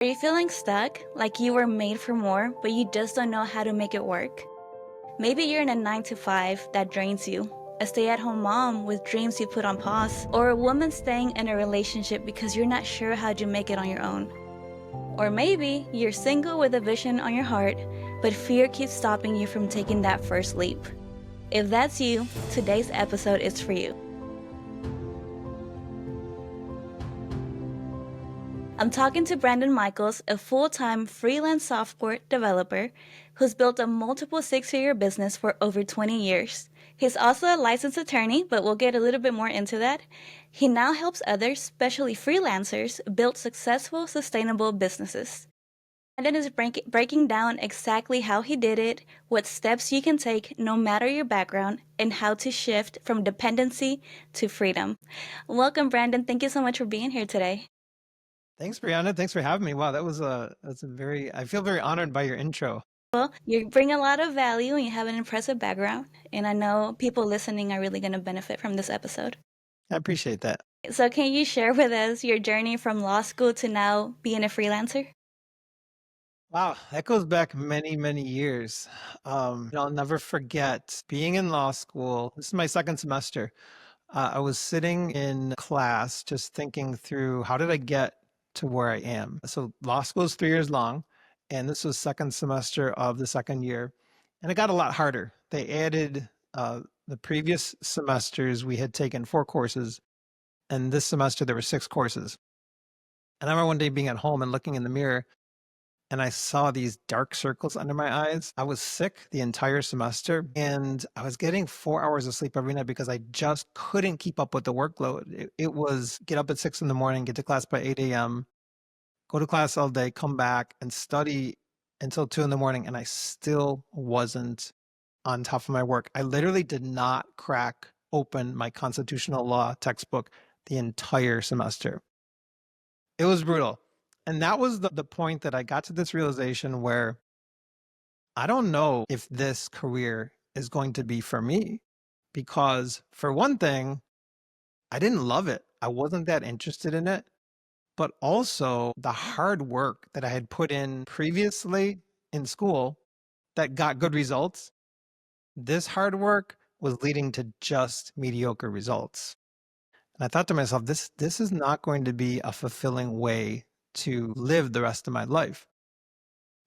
Are you feeling stuck, like you were made for more, but you just don't know how to make it work? Maybe you're in a 9 to 5 that drains you, a stay-at-home mom with dreams you put on pause, or a woman staying in a relationship because you're not sure how to make it on your own. Or maybe you're single with a vision on your heart, but fear keeps stopping you from taking that first leap. If that's you, today's episode is for you. I'm talking to Brandon Michaels, a full-time freelance software developer who's built a multiple six-figure business for over 20 years. He's also a licensed attorney, but we'll get a little bit more into that. He now helps others, especially freelancers, build successful, sustainable businesses. Brandon is breaking down exactly how he did it, what steps you can take no matter your background, and how to shift from dependency to freedom. Welcome, Brandon. Thank you so much for being here today. Thanks, Brianna. Thanks for having me. Wow, I feel very honored by your intro. Well, you bring a lot of value and you have an impressive background, and I know people listening are really going to benefit from this episode. I appreciate that. So, can you share with us your journey from law school to now being a freelancer? Wow, that goes back many, many years. I'll never forget being in law school. This is my second semester. I was sitting in class just thinking through how did I get to where I am? So law school is 3 years long, and this was second semester of the second year, and it got a lot harder. They added the previous semesters we had taken 4 courses, and this semester there were 6 courses. And I remember one day being at home and looking in the mirror, and I saw these dark circles under my eyes. I was sick the entire semester, and I was getting 4 hours of sleep every night because I just couldn't keep up with the workload. It was get up at 6 in the morning, get to class by 8 a.m., go to class all day, come back and study until 2 in the morning, and I still wasn't on top of my work. I literally did not crack open my constitutional law textbook the entire semester. It was brutal. And that was the point that I got to this realization where I don't know if this career is going to be for me. Because, for one thing, I didn't love it. I wasn't that interested in it. But also, the hard work that I had put in previously in school that got good results, this hard work was leading to just mediocre results. And I thought to myself, this is not going to be a fulfilling way to live the rest of my life.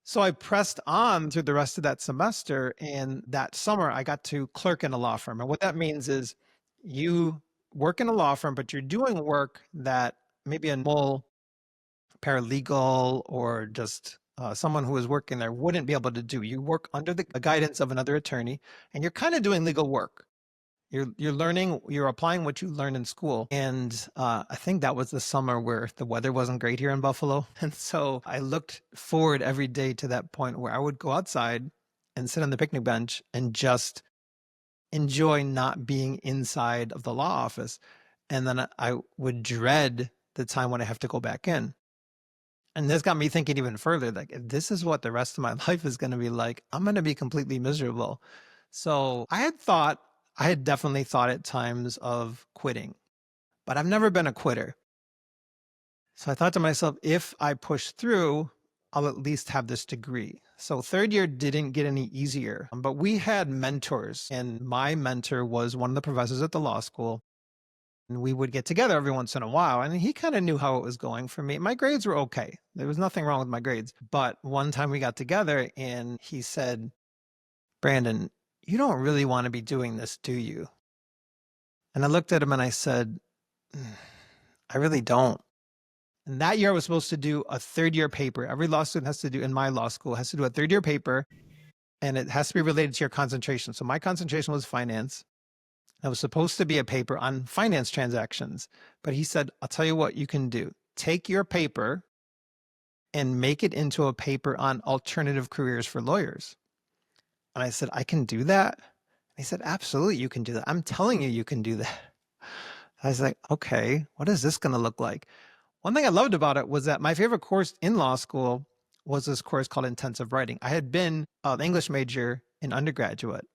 So I pressed on through the rest of that semester, and that summer I got to clerk in a law firm. And what that means is you work in a law firm, but you're doing work that maybe a normal paralegal or just someone who is working there wouldn't be able to do. You work under the guidance of another attorney, and you're kind of doing legal work. You're learning, you're applying what you learned in school. And I think that was the summer where the weather wasn't great here in Buffalo. And so I looked forward every day to that point where I would go outside and sit on the picnic bench and just enjoy not being inside of the law office. And then I would dread the time when I have to go back in. And this got me thinking even further, like, if this is what the rest of my life is going to be like, I'm going to be completely miserable. So I had definitely thought at times of quitting, but I've never been a quitter. So I thought to myself, if I push through, I'll at least have this degree. So third year didn't get any easier, but we had mentors, and my mentor was one of the professors at the law school. And we would get together every once in a while, and he kind of knew how it was going for me. My grades were okay. There was nothing wrong with my grades. But one time we got together and he said, Brandon, you don't really want to be doing this, do you? And I looked at him and I said, I really don't. And that year I was supposed to do a third year paper. Every law student has to do, in my law school, has to do a third year paper, and it has to be related to your concentration. So my concentration was finance. It was supposed to be a paper on finance transactions. But he said, I'll tell you what you can do. Take your paper and make it into a paper on alternative careers for lawyers. And I said, I can do that? And he said, absolutely, you can do that. I'm telling you, you can do that. I was like, okay, what is this going to look like? One thing I loved about it was that my favorite course in law school was this course called intensive writing. I had been an English major in undergraduate.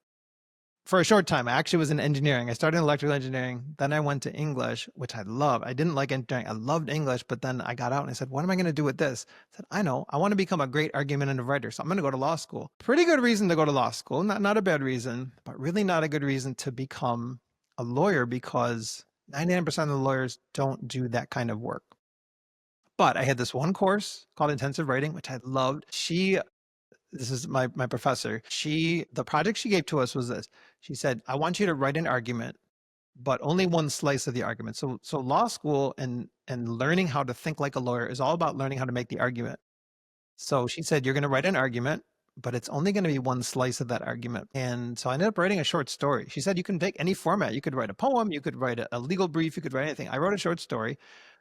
for a short time. I actually was in engineering. I started in electrical engineering. Then I went to English, which I love. I didn't like engineering. I loved English, but then I got out and I said, what am I going to do with this? I said, I know. I want to become a great argumentative writer. So I'm going to go to law school. Pretty good reason to go to law school. Not a bad reason, but really not a good reason to become a lawyer because 99% of the lawyers don't do that kind of work. But I had this one course called intensive writing, which I loved. This is my professor. The project she gave to us was this. She said, I want you to write an argument, but only one slice of the argument. So law school and learning how to think like a lawyer is all about learning how to make the argument. So she said, you're going to write an argument, but it's only going to be one slice of that argument. And so I ended up writing a short story. She said, you can take any format. You could write a poem, you could write a legal brief, you could write anything. I wrote a short story.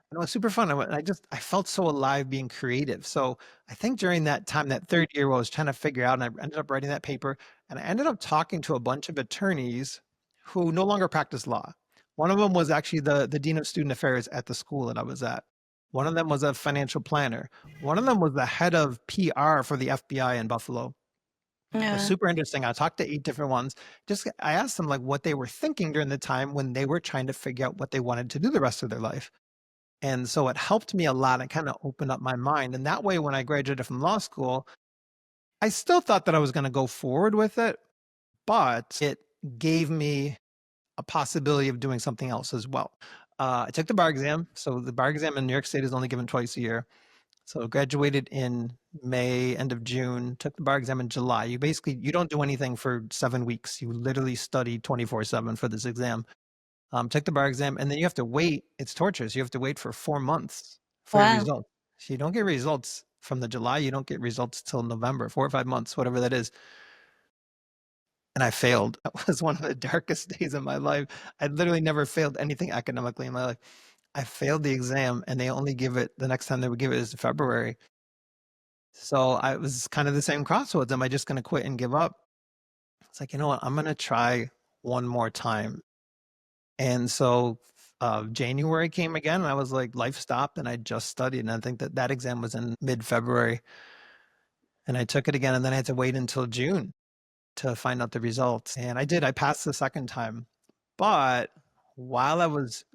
And it was super fun. I felt so alive being creative. So I think during that time, that third year, where I was trying to figure out, and I ended up writing that paper, and I ended up talking to a bunch of attorneys who no longer practice law. One of them was actually the dean of student affairs at the school that I was at. One of them was a financial planner. One of them was the head of PR for the FBI in Buffalo. It was Yeah. super interesting. I talked to 8 different ones. I asked them like what they were thinking during the time when they were trying to figure out what they wanted to do the rest of their life. And so it helped me a lot. It kind of opened up my mind. And that way, when I graduated from law school, I still thought that I was going to go forward with it, but it gave me a possibility of doing something else as well. I took the bar exam. So the bar exam in New York State is only given twice a year. So I graduated in May, end of June, took the bar exam in July. You don't do anything for 7 weeks. You literally study 24/7 for this exam. Took the bar exam, and then you have to wait. It's torture. So you have to wait for 4 months for your Wow. results. So you don't get results from the July. You don't get results till November, 4 or 5 months, whatever that is. And I failed. That was one of the darkest days of my life. I literally never failed anything academically in my life. I failed the exam, and they only give it the next time they would give it is February. So I was kind of the same crossroads. Am I just going to quit and give up? It's like, you know what? I'm going to try one more time. And so January came again, and I was like, life stopped, and I just studied. And I think that exam was in mid-February, and I took it again, and then I had to wait until June to find out the results. And I did. I passed the second time, but while I was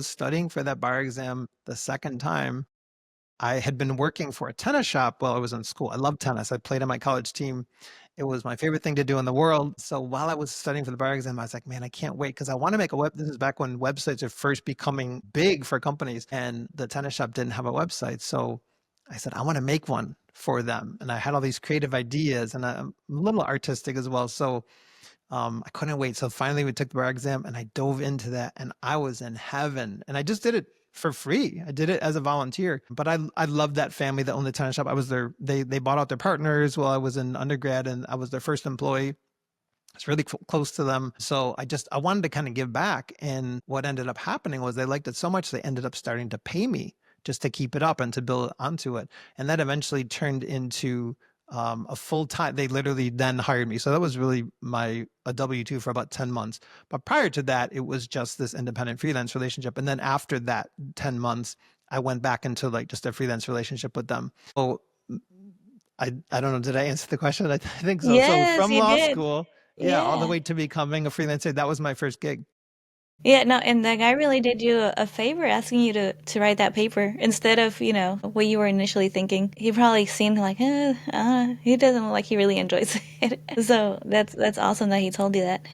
studying for that bar exam the second time, I had been working for a tennis shop while I was in school. I love tennis. I played on my college team. It was my favorite thing to do in the world. So while I was studying for the bar exam, I was like, man, I can't wait because I want to make a web. This is back when websites are first becoming big for companies, and the tennis shop didn't have a website. So I said, I want to make one for them. And I had all these creative ideas, and I'm a little artistic as well. So I couldn't wait. So finally, we took the bar exam, and I dove into that, and I was in heaven. And I just did it for free. I did it as a volunteer. But I loved that family that owned the tennis shop. I was their they bought out their partners while I was in undergrad, and I was their first employee. I was really close to them. So I wanted to kind of give back. And what ended up happening was they liked it so much they ended up starting to pay me just to keep it up and to build onto it. And that eventually turned into a full time. They literally then hired me. So that was really a W-2 for about 10 months. But prior to that, it was just this independent freelance relationship. And then after that 10 months, I went back into like just a freelance relationship with them. So I don't know. Did I answer the question? I think so. So Yes, from you law did. school, yeah, all the Yeah. way to becoming a freelancer, that was my first gig. Yeah, no, and that guy really did you a favor asking you to write that paper instead of, what you were initially thinking. He probably seemed like, he doesn't look like he really enjoys it. So that's awesome that he told you that.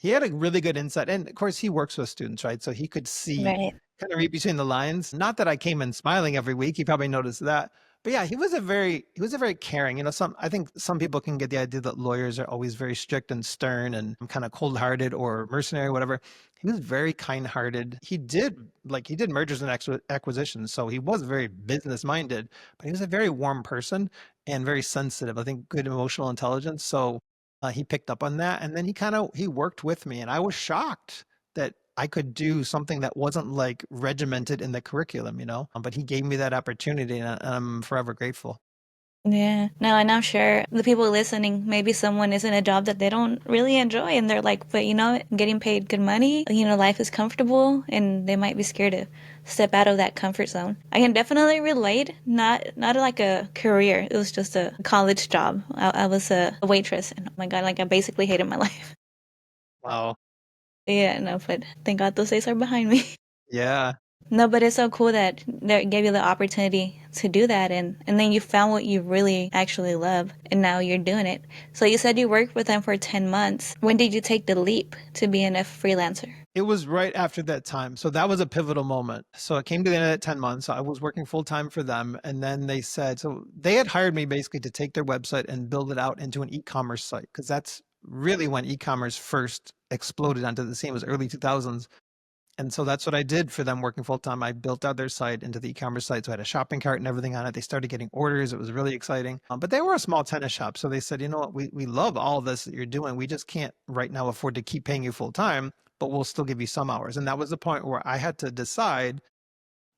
He had a really good insight. And of course, he works with students, right? So he could see, Right. kind of read between the lines. Not that I came in smiling every week. He probably noticed that. But yeah, he was a very caring, I think some people can get the idea that lawyers are always very strict and stern and kind of cold-hearted or mercenary, whatever. He was very kind-hearted. He did mergers and acquisitions. So he was very business-minded, but he was a very warm person and very sensitive. I think good emotional intelligence. So he picked up on that, and then he worked with me, and I was shocked that I could do something that wasn't like regimented in the curriculum. But he gave me that opportunity, and I'm forever grateful. Yeah. No, and I'm sure the people listening, maybe someone is in a job that they don't really enjoy and they're like, but I'm getting paid good money, life is comfortable and they might be scared to step out of that comfort zone. I can definitely relate, not like a career. It was just a college job. I was a waitress and oh my God, like I basically hated my life. Wow. Yeah, no, but thank God those days are behind me. Yeah. No, but it's so cool that they gave you the opportunity to do that, and then you found what you really actually love and now you're doing it. So you said you worked with them for 10 months. When did you take the leap to being a freelancer? It was right after that time. So that was a pivotal moment. So it came to the end of that 10 months. So I was working full time for them. And then they said, so they had hired me basically to take their website and build it out into an e-commerce site. Cause that's really when e-commerce first exploded onto the scene. It was early 2000s. And so that's what I did for them working full time. I built out their site into the e-commerce site. So I had a shopping cart and everything on it. They started getting orders. It was really exciting. But they were a small tennis shop. So they said, you know what, we love all this that you're doing. We just can't right now afford to keep paying you full time, but we'll still give you some hours. And that was the point where I had to decide,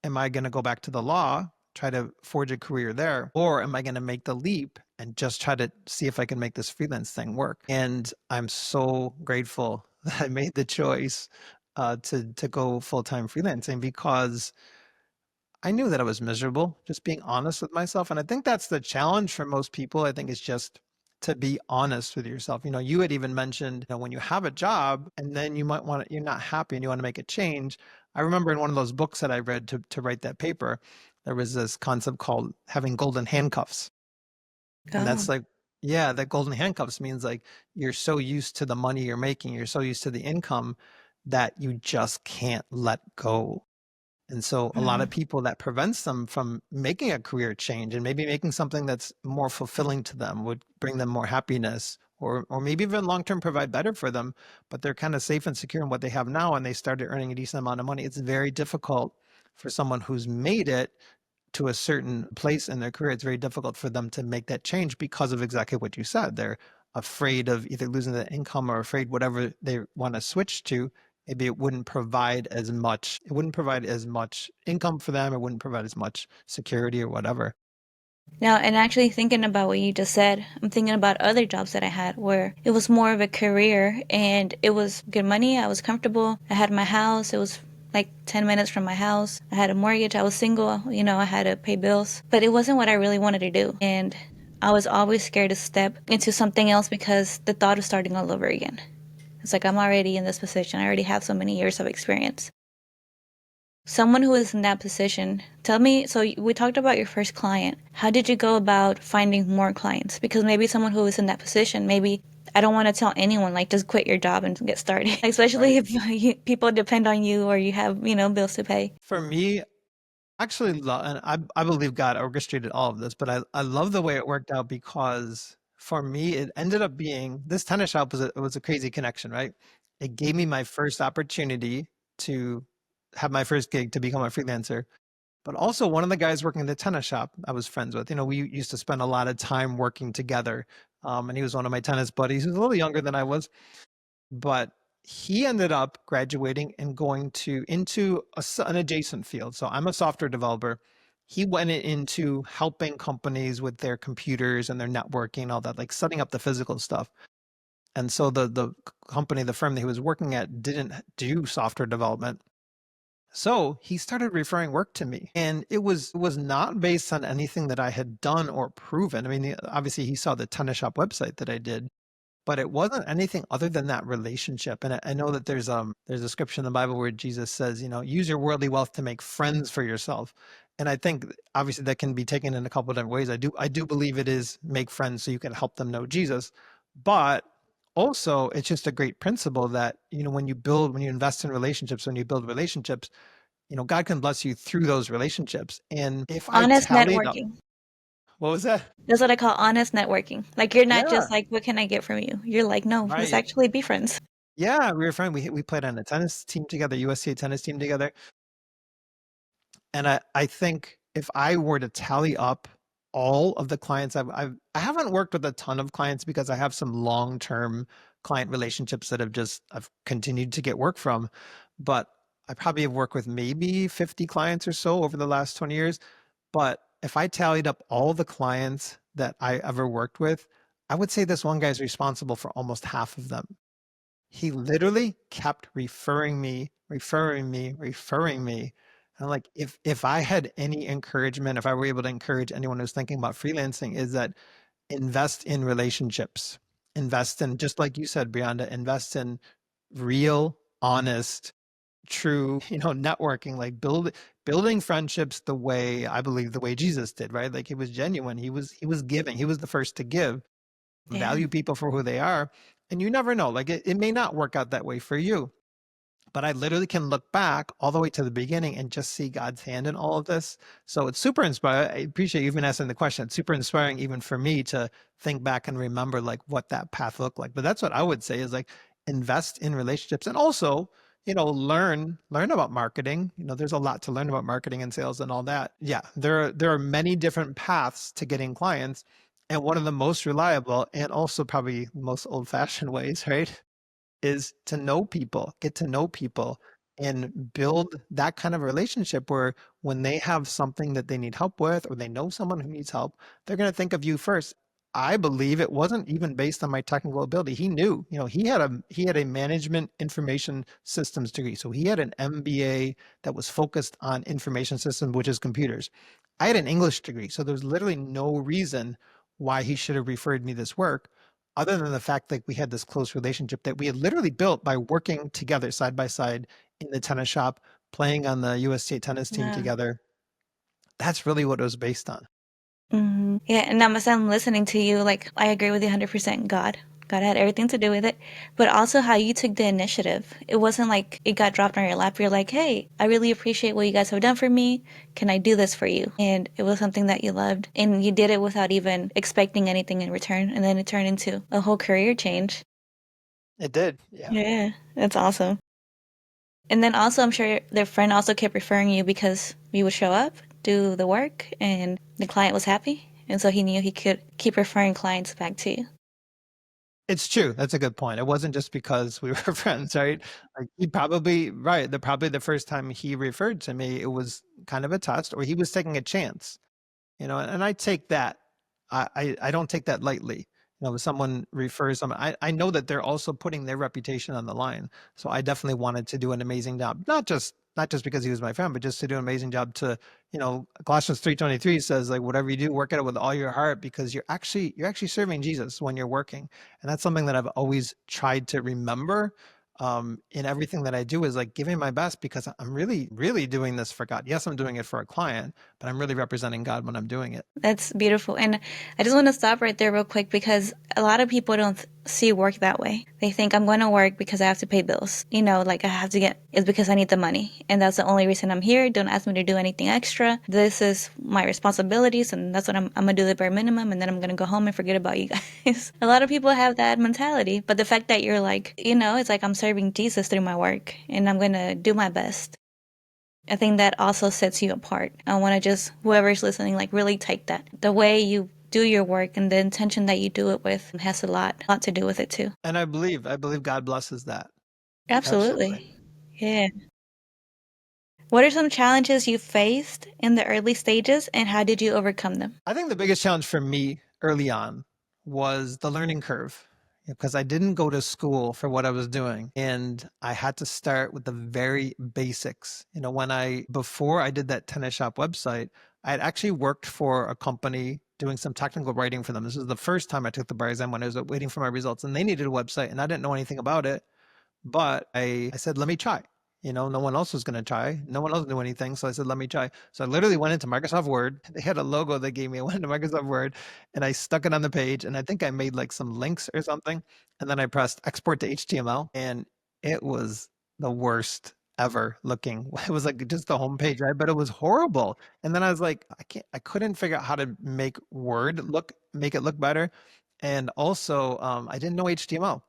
am I going to go back to the law, try to forge a career there, or am I going to make the leap and just try to see if I can make this freelance thing work? And I'm so grateful that I made the choice to go full time freelancing because I knew that I was miserable, just being honest with myself. And I think that's the challenge for most people. I think it's just to be honest with yourself. You know, you had even mentioned, when you have a job and then you might want to, you're not happy and you want to make a change. I remember in one of those books that I read to write that paper, there was this concept called having golden handcuffs. And Oh. that's like, yeah, that golden handcuffs means like you're so used to the money you're making, you're so used to the income that you just can't let go. And so a lot of Mm. people, that prevents them from making a career change and maybe making something that's more fulfilling to them, would bring them more happiness, or maybe even long term provide better for them, but they're kind of safe and secure in what they have now and they started earning a decent amount of money. It's very difficult for someone who's made it to a certain place in their career. It's very difficult for them to make that change because of exactly what you said. They're afraid of either losing the income or afraid whatever they want to switch to, maybe it wouldn't provide as much, it wouldn't provide as much income for them, it wouldn't provide as much security or whatever. Now, and actually thinking about what you just said, I'm thinking about other jobs that I had where it was more of a career and it was good money. I was comfortable. I had my house. It was like 10 minutes from my house. I had a mortgage. I was single. I had to pay bills. But it wasn't what I really wanted to do. And I was always scared to step into something else because the thought of starting all over again. It's like I'm already in this position. I already have so many years of experience. Someone who is in that position, tell me. So we talked about your first client. How did you go about finding more clients? Because maybe someone who is in that position, maybe I don't want to tell anyone like just quit your job and get started, especially Right. if people depend on you or you have bills to pay. For me, actually, and I believe God orchestrated all of this, but I love the way it worked out because for me, it ended up being this tennis shop was a crazy connection, right? It gave me my first opportunity to have my first gig to become a freelancer. But also one of the guys working in the tennis shop I was friends with, we used to spend a lot of time working together. And he was one of my tennis buddies. He was a little younger than I was, but he ended up graduating and going into an adjacent field. So I'm a software developer. He went into helping companies with their computers and their networking, all that, like setting up the physical stuff. And so the company, the firm that he was working at, didn't do software development. So he started referring work to me, and it was not based on anything that I had done or proven. I mean, obviously he saw the tennis shop website that I did, but it wasn't anything other than that relationship. And I know that there's a scripture in the Bible where Jesus says, use your worldly wealth to make friends for yourself. And I think obviously that can be taken in a couple of different ways. I do believe it is make friends so you can help them know Jesus, but also it's just a great principle that when you invest in relationships, when you build relationships, God can bless you through those relationships. And if I Honest tallied up, networking. what was that? That's what I call honest networking. Like you're not Yeah, just like, what can I get from you? You're like, no, let's right. actually be friends. Yeah, we were friends. We played on a tennis team together, USC tennis team together. And I think if I were to tally up all of the clients I haven't worked with a ton of clients because I have some long-term client relationships that I've continued to get work from, but I probably have worked with maybe 50 clients or so over the last 20 years. But if I tallied up all the clients that I ever worked with, I would say this one guy is responsible for almost half of them. He literally kept referring me, referring me, referring me. And like if I had any encouragement, if I were able to encourage anyone who's thinking about freelancing, is that invest in relationships. Invest in, just like you said, Brianda, invest in real, honest, true, networking, like building friendships the way I believe the way Jesus did, right? Like he was genuine. He was giving. He was the first to give, Yeah. value people for who they are. And you never know. Like it may not work out that way for you. But I literally can look back all the way to the beginning and just see God's hand in all of this. So it's super inspiring. I appreciate you even asking the question. It's super inspiring even for me to think back and remember like what that path looked like. But that's what I would say is like invest in relationships and also, learn about marketing. There's a lot to learn about marketing and sales and all that. Yeah, there are many different paths to getting clients. And one of the most reliable and also probably most old-fashioned ways, right, is to know people, get to know people, and build that kind of relationship where when they have something that they need help with or they know someone who needs help, they're going to think of you first. I believe it wasn't even based on my technical ability. He knew, he had a management information systems degree. So he had an MBA that was focused on information systems, which is computers. I had an English degree. So there's literally no reason why he should have referred me this work other than the fact that we had this close relationship that we had literally built by working together side by side in the tennis shop, playing on the US state tennis team Yeah. together. That's really what it was based on. Yeah, and now as I'm listening to you, like I agree with you 100%. God had everything to do with it, but also how you took the initiative. It wasn't like it got dropped on your lap. You're like, hey, I really appreciate what you guys have done for me. Can I do this for you? And it was something that you loved, and you did it without even expecting anything in return. And then it turned into a whole career change. It did. Yeah. Yeah, that's awesome. And then also, I'm sure their friend also kept referring you because you would show up, do the work, and the client was happy. And so he knew he could keep referring clients back to you. It's true. That's a good point. It wasn't just because we were friends, right? Like he probably, right. Probably the first time he referred to me, it was kind of a test or he was taking a chance. And I take that. I don't take that lightly. If someone refers someone, I know that they're also putting their reputation on the line. So I definitely wanted to do an amazing job, not just because he was my friend, but just to do an amazing job to, Colossians 3:23 says like whatever you do, work at it with all your heart because you're actually serving Jesus when you're working. And that's something that I've always tried to remember in everything that I do is like giving my best because I'm really, really doing this for God. Yes, I'm doing it for a client, but I'm really representing God when I'm doing it. That's beautiful. And I just want to stop right there real quick because a lot of people don't see work that way. They think I'm going to work because I have to pay bills. Like I have to it's because I need the money. And that's the only reason I'm here. Don't ask me to do anything extra. This is my responsibilities and that's what I'm going to do the bare minimum. And then I'm going to go home and forget about you guys. A lot of people have that mentality. But the fact that you're like, it's like I'm serving Jesus through my work and I'm going to do my best. I think that also sets you apart. I want to just, whoever's listening, like really take that. The way you do your work and the intention that you do it with has a lot to do with it too. And I believe God blesses that. Absolutely. Absolutely. Yeah. What are some challenges you faced in the early stages and how did you overcome them? I think the biggest challenge for me early on was the learning curve because I didn't go to school for what I was doing and I had to start with the very basics. Before I did that tennis shop website, I had actually worked for a company doing some technical writing for them. This was the first time I took the bar exam when I was waiting for my results and they needed a website and I didn't know anything about it. But I said, let me try. No one else was going to try. No one else knew anything. So I said, let me try. So I literally went into Microsoft Word. They had a logo they gave me. I went into Microsoft Word and I stuck it on the page. And I think I made like some links or something. And then I pressed export to HTML. And it was the worst ever looking. It was like just the homepage, right? But it was horrible. And then I was like, I couldn't figure out how to make it look better. And also, I didn't know HTML.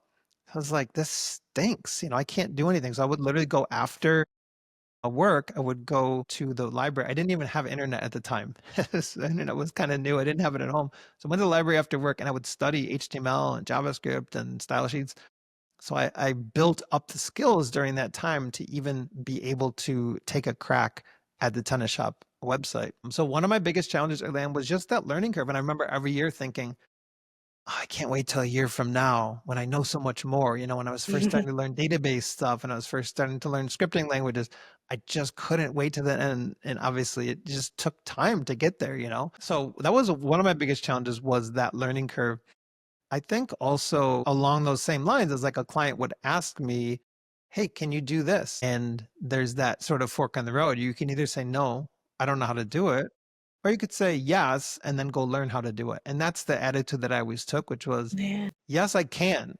I was like, this stinks. I can't do anything. So I would literally go after work. I would go to the library. I didn't even have internet at the time. So the internet was kind of new. I didn't have it at home. So I went to the library after work and I would study HTML and JavaScript and style sheets. So I built up the skills during that time to even be able to take a crack at the tennis shop website. So one of my biggest challenges early on was just that learning curve. And I remember every year thinking, oh, I can't wait till a year from now when I know so much more. When I was first starting to learn database stuff and I was first starting to learn scripting languages, I just couldn't wait to the end. And obviously it just took time to get there. So that was one of my biggest challenges was that learning curve. I think also along those same lines as like a client would ask me, hey, can you do this? And there's that sort of fork in the road. You can either say, no, I don't know how to do it, or you could say yes and then go learn how to do it. And that's the attitude that I always took, which was, Yeah. yes, I can.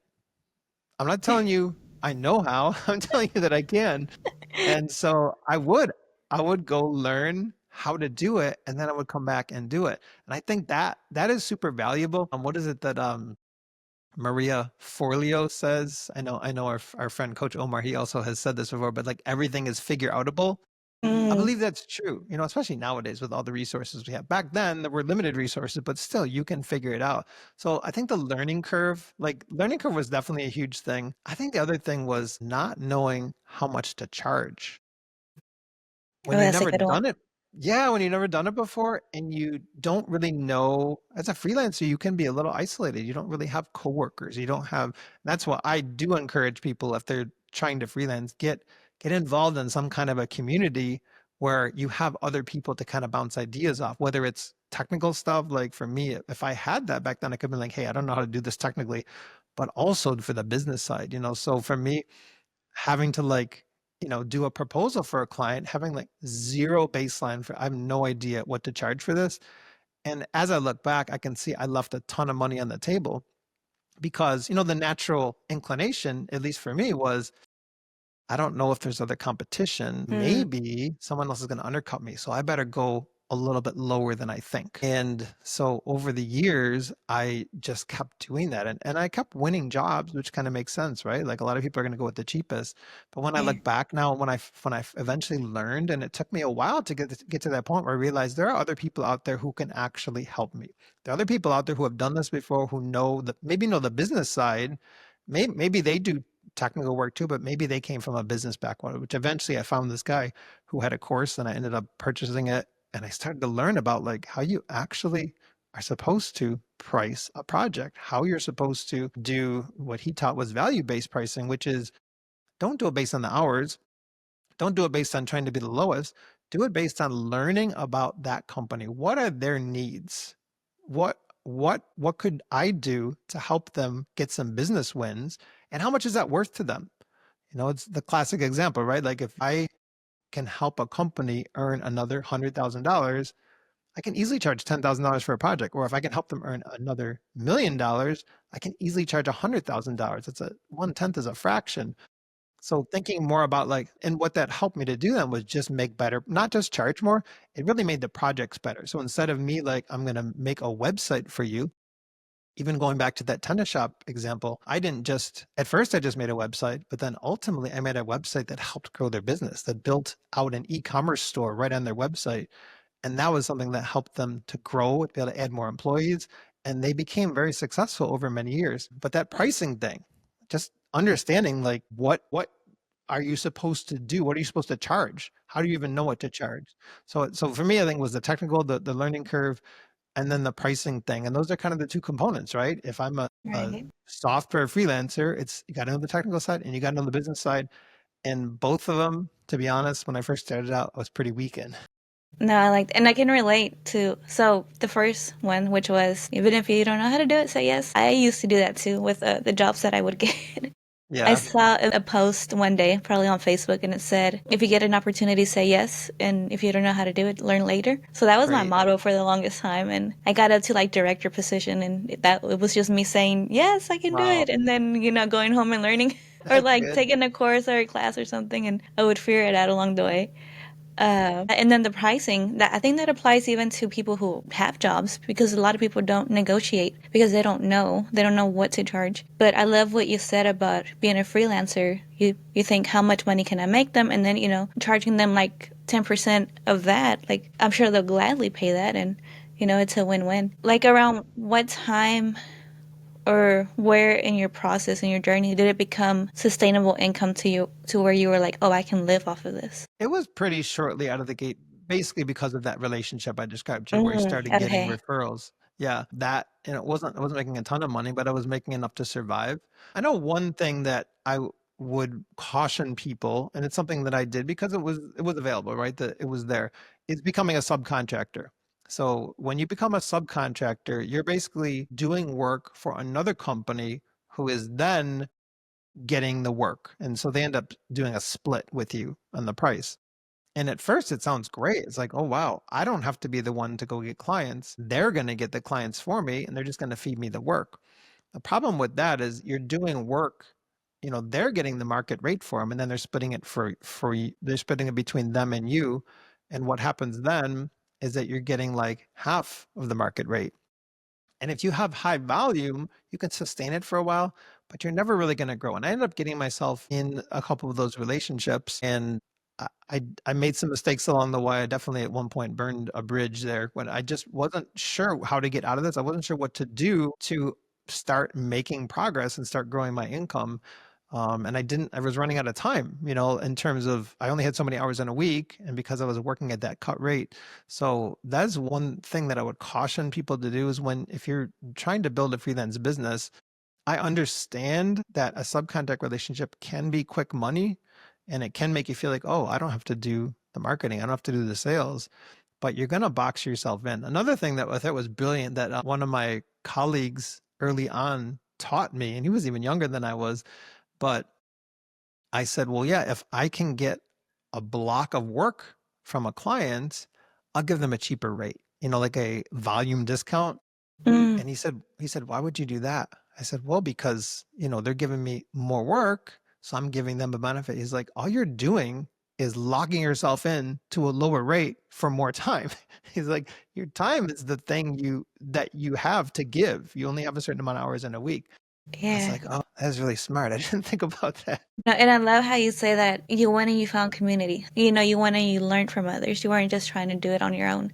I'm not telling you I know how. I'm telling you that I can. And so I would go learn how to do it, and then I would come back and do it. And I think that that is super valuable. What is it that Maria Forleo says? I know our friend Coach Omar, he also has said this before, but like everything is figure outable. I Mm, believe that's true, you know, especially nowadays with all the resources we have. Back then, there were limited resources, but still, you can figure it out. So I think the learning curve was definitely a huge thing. I think the other thing was not knowing how much to charge oh, when you've that's a never good one. done it. Yeah, when you've never done it before and you don't really know, as a freelancer, you can be a little isolated. You don't really have coworkers. You don't have, that's what I do encourage people if they're trying to freelance, get involved in some kind of a community where you have other people to kind of bounce ideas off, whether it's technical stuff. Like for me, if I had that back then, I could be like, hey, I don't know how to do this technically, but also for the business side, you know. So for me, having to like, you know, do a proposal for a client, having like zero baseline for, I have no idea what to charge for this. And as I look back, I can see I left a ton of money on the table because, you know, the natural inclination, at least for me, was I don't know if there's other competition. Mm, Maybe someone else is going to undercut me. So I better go a little bit lower than I think. And so over the years, I just kept doing that. And I kept winning jobs, which kind of makes sense, right? Like a lot of people are going to go with the cheapest. But when I yeah. look back now, when I eventually learned, and it took me a while to get to that point where I realized there are other people out there who can actually help me. There are other people out there who have done this before, who know the maybe know the business side. Maybe they do technical work too, but maybe they came from a business background, which eventually I found this guy who had a course and I ended up purchasing it. And I started to learn about like how you actually are supposed to price a project, how you're supposed to do what he taught was value-based pricing, which is don't do it based on the hours. Don't do it based on trying to be the lowest. Do it based on learning about that company. What are their needs? What could I do to help them get some business wins? And how much is that worth to them? You know, it's the classic example, right? Like if I can help a company earn another $100,000, I can easily charge $10,000 for a project. Or if I can help them earn another $1 million, I can easily charge $100,000. It's a 1/10 is a fraction. So thinking more about like, and what that helped me to do then was just make better, not just charge more. It really made the projects better. So instead of me like, I'm going to make a website for you, even going back to that tennis shop example, I didn't just, at first I just made a website, but then ultimately I made a website that helped grow their business, that built out an e-commerce store right on their website. And that was something that helped them to grow, to be able to add more employees. And they became very successful over many years. But that pricing thing, just understanding like what are you supposed to do? What are you supposed to charge? How do you even know what to charge? So for me, I think it was the technical, the learning curve, and then the pricing thing. And those are kind of the two components, right? If I'm a Right. software freelancer, it's you got to know the technical side and you got to know the business side. And both of them, to be honest, when I first started out, I was pretty weak in. No, I like, and I can relate to. So the first one, which was even if you don't know how to do it, say yes. I used to do that too with the jobs that I would get. I Yeah, saw a post one day, probably on Facebook, and it said, if you get an opportunity, say yes. And if you don't know how to do it, learn later. So that was my right. motto for the longest time. And I got up to like director position, and that it was just me saying, yes, I can do Wow, it. And then, going home and learning or that's like good. taking a course or a class or something. And I would figure it out along the way. And then the pricing, that I think that applies even to people who have jobs because a lot of people don't negotiate because they don't know what to charge. But I love what you said about being a freelancer. You think how much money can I make them, and then charging them like 10% of that. Like I'm sure they'll gladly pay that, and it's a win-win. Like around what time or where in your process in your journey did it become sustainable income to you to where you were like, oh, I can live off of this? It was pretty shortly out of the gate, basically because of that relationship I described to you, where he Mm, started getting okay. referrals. Yeah, that, and I wasn't making a ton of money, but I was making enough to survive. I know one thing that would caution people, and it's something that I did because it was available, right? That it was there. It's becoming a subcontractor. So when you become a subcontractor, you're basically doing work for another company who is then getting the work. And so they end up doing a split with you on the price. And at first it sounds great. It's like, oh wow, I don't have to be the one to go get clients. They're going to get the clients for me and they're just going to feed me the work. The problem with that is you're doing work, they're getting the market rate for them and then they're splitting it for you. They're splitting it between them and you. And what happens then is that you're getting like half of the market rate. And if you have high volume, you can sustain it for a while, but you're never really going to grow. And I ended up getting myself in a couple of those relationships, and I made some mistakes along the way. I definitely at one point burned a bridge there when I just wasn't sure how to get out of this. I wasn't sure what to do to start making progress and start growing my income. And I was running out of time, in terms of I only had so many hours in a week. And because I was working at that cut rate. So that's one thing that I would caution people to do is if you're trying to build a freelance business, I understand that a subcontract relationship can be quick money and it can make you feel like, oh, I don't have to do the marketing, I don't have to do the sales, but you're going to box yourself in. Another thing that I thought was brilliant that one of my colleagues early on taught me, and he was even younger than I was, but I said, well, yeah, if I can get a block of work from a client, I'll give them a cheaper rate, like a volume discount. Mm, And he said, why would you do that? I said, well, because, they're giving me more work. So I'm giving them a benefit. He's like, all you're doing is locking yourself in to a lower rate for more time. He's like, your time is the thing that you have to give. You only have a certain amount of hours in a week. I was yeah. like, oh, that's really smart. I didn't think about that. No, and I love how you say that you went and you found community. You went and you learned from others. You weren't just trying to do it on your own.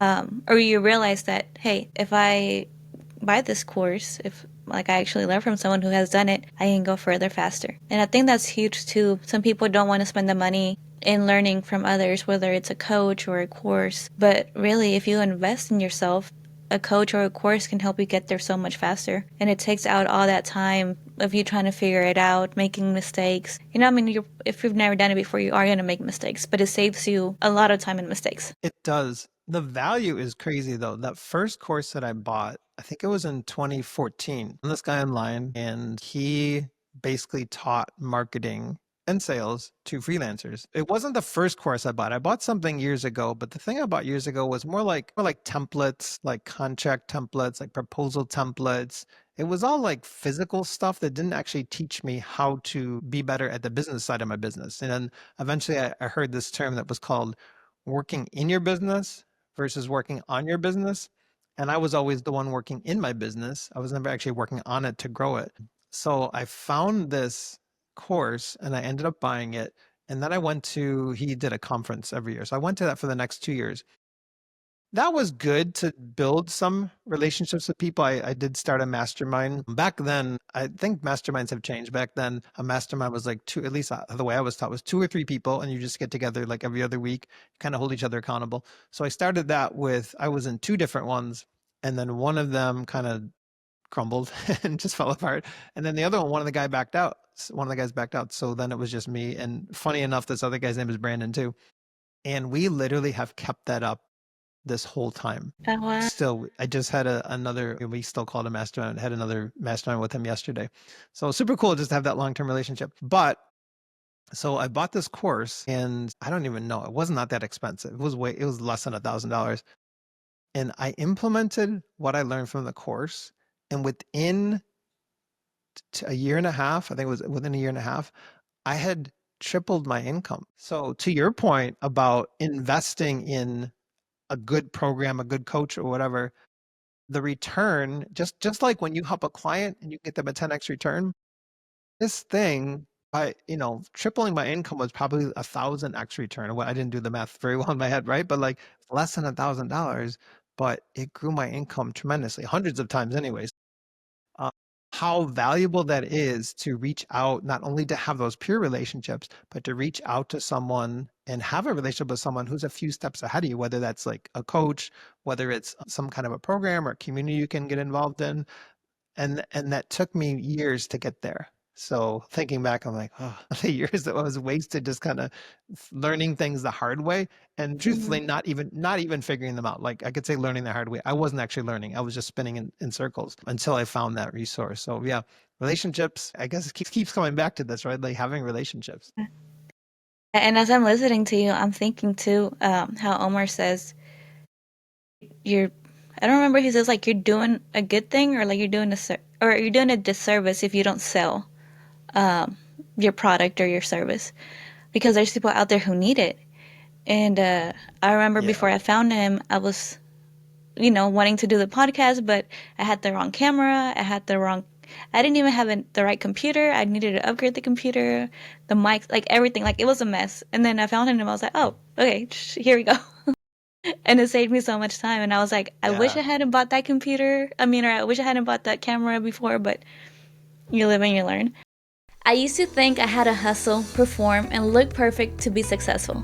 Or you realized that, hey, if I buy this course, if like I actually learn from someone who has done it, I can go further faster. And I think that's huge too. Some people don't want to spend the money in learning from others, whether it's a coach or a course. But really, if you invest in yourself, a coach or a course can help you get there so much faster. And it takes out all that time of you trying to figure it out, making mistakes. If you've never done it before, you are going to make mistakes, but it saves you a lot of time and mistakes. It does. The value is crazy though. That first course that I bought, I think it was in 2014. This guy online, and he basically taught marketing and sales to freelancers. It wasn't the first course I bought. I bought something years ago, but the thing I bought years ago was more like templates, like contract templates, like proposal templates. It was all like physical stuff that didn't actually teach me how to be better at the business side of my business. And then eventually I heard this term that was called working in your business versus working on your business. And I was always the one working in my business. I was never actually working on it to grow it. So I found this course and I ended up buying it. And then he did a conference every year. So I went to that for the next 2 years. That was good to build some relationships with people. I did start a mastermind. Back then, I think masterminds have changed. Back then, a mastermind was like two, at least the way I was taught was 2 or 3 people, and you just get together like every other week, kind of hold each other accountable. So I started that I was in 2 different ones, and then one of them kind of crumbled and just fell apart. And then the other one of the guys backed out. So then it was just me. And funny enough, this other guy's name is Brandon too. And we literally have kept that up this whole time. Oh, wow. Still, I just had another, we still called a mastermind, had another mastermind with him yesterday. So super cool just to have that long-term relationship. But so I bought this course and I don't even know, it was not that expensive. It was less than $1,000. And I implemented what I learned from the course. And within a year and a half, I think it was within a year and a half, I had tripled my income. So to your point about investing in a good program, a good coach or whatever, the return, just like when you help a client and you get them a 10x return, this thing, tripling my income was probably 1,000x return. Well, I didn't do the math very well in my head, right? But like less than $1,000, but it grew my income tremendously, hundreds of times anyways. uh, how valuable that is to reach out, not only to have those peer relationships, but to reach out to someone and have a relationship with someone who's a few steps ahead of you, whether that's like a coach, whether it's some kind of a program or community you can get involved in. And that took me years to get there. So thinking back, I'm like, oh, the years that was wasted just kind of learning things the hard way, and truthfully, Mhm. not even figuring them out. Like I could say learning the hard way. I wasn't actually learning. I was just spinning in circles until I found that resource. So yeah, relationships, I guess it keeps coming back to this, right? Like having relationships. And as I'm listening to you, I'm thinking too, how Omar says you're. I don't remember. He says like you're doing a good thing, or like you're doing or you're doing a disservice if you don't sell um, your product or your service, because there's people out there who need it. And I remember Yeah. before I found him, I was, you know, wanting to do the podcast, but I had the wrong camera. I didn't even have the right computer. I needed to upgrade the computer, the mics, like everything. Like it was a mess. And then I found him and I was like, oh, okay, here we go. And it saved me so much time. And I was like, I wish Yeah. I hadn't bought that computer. I mean, or I wish I hadn't bought that camera before, but you live and you learn. I used to think I had to hustle, perform, and look perfect to be successful,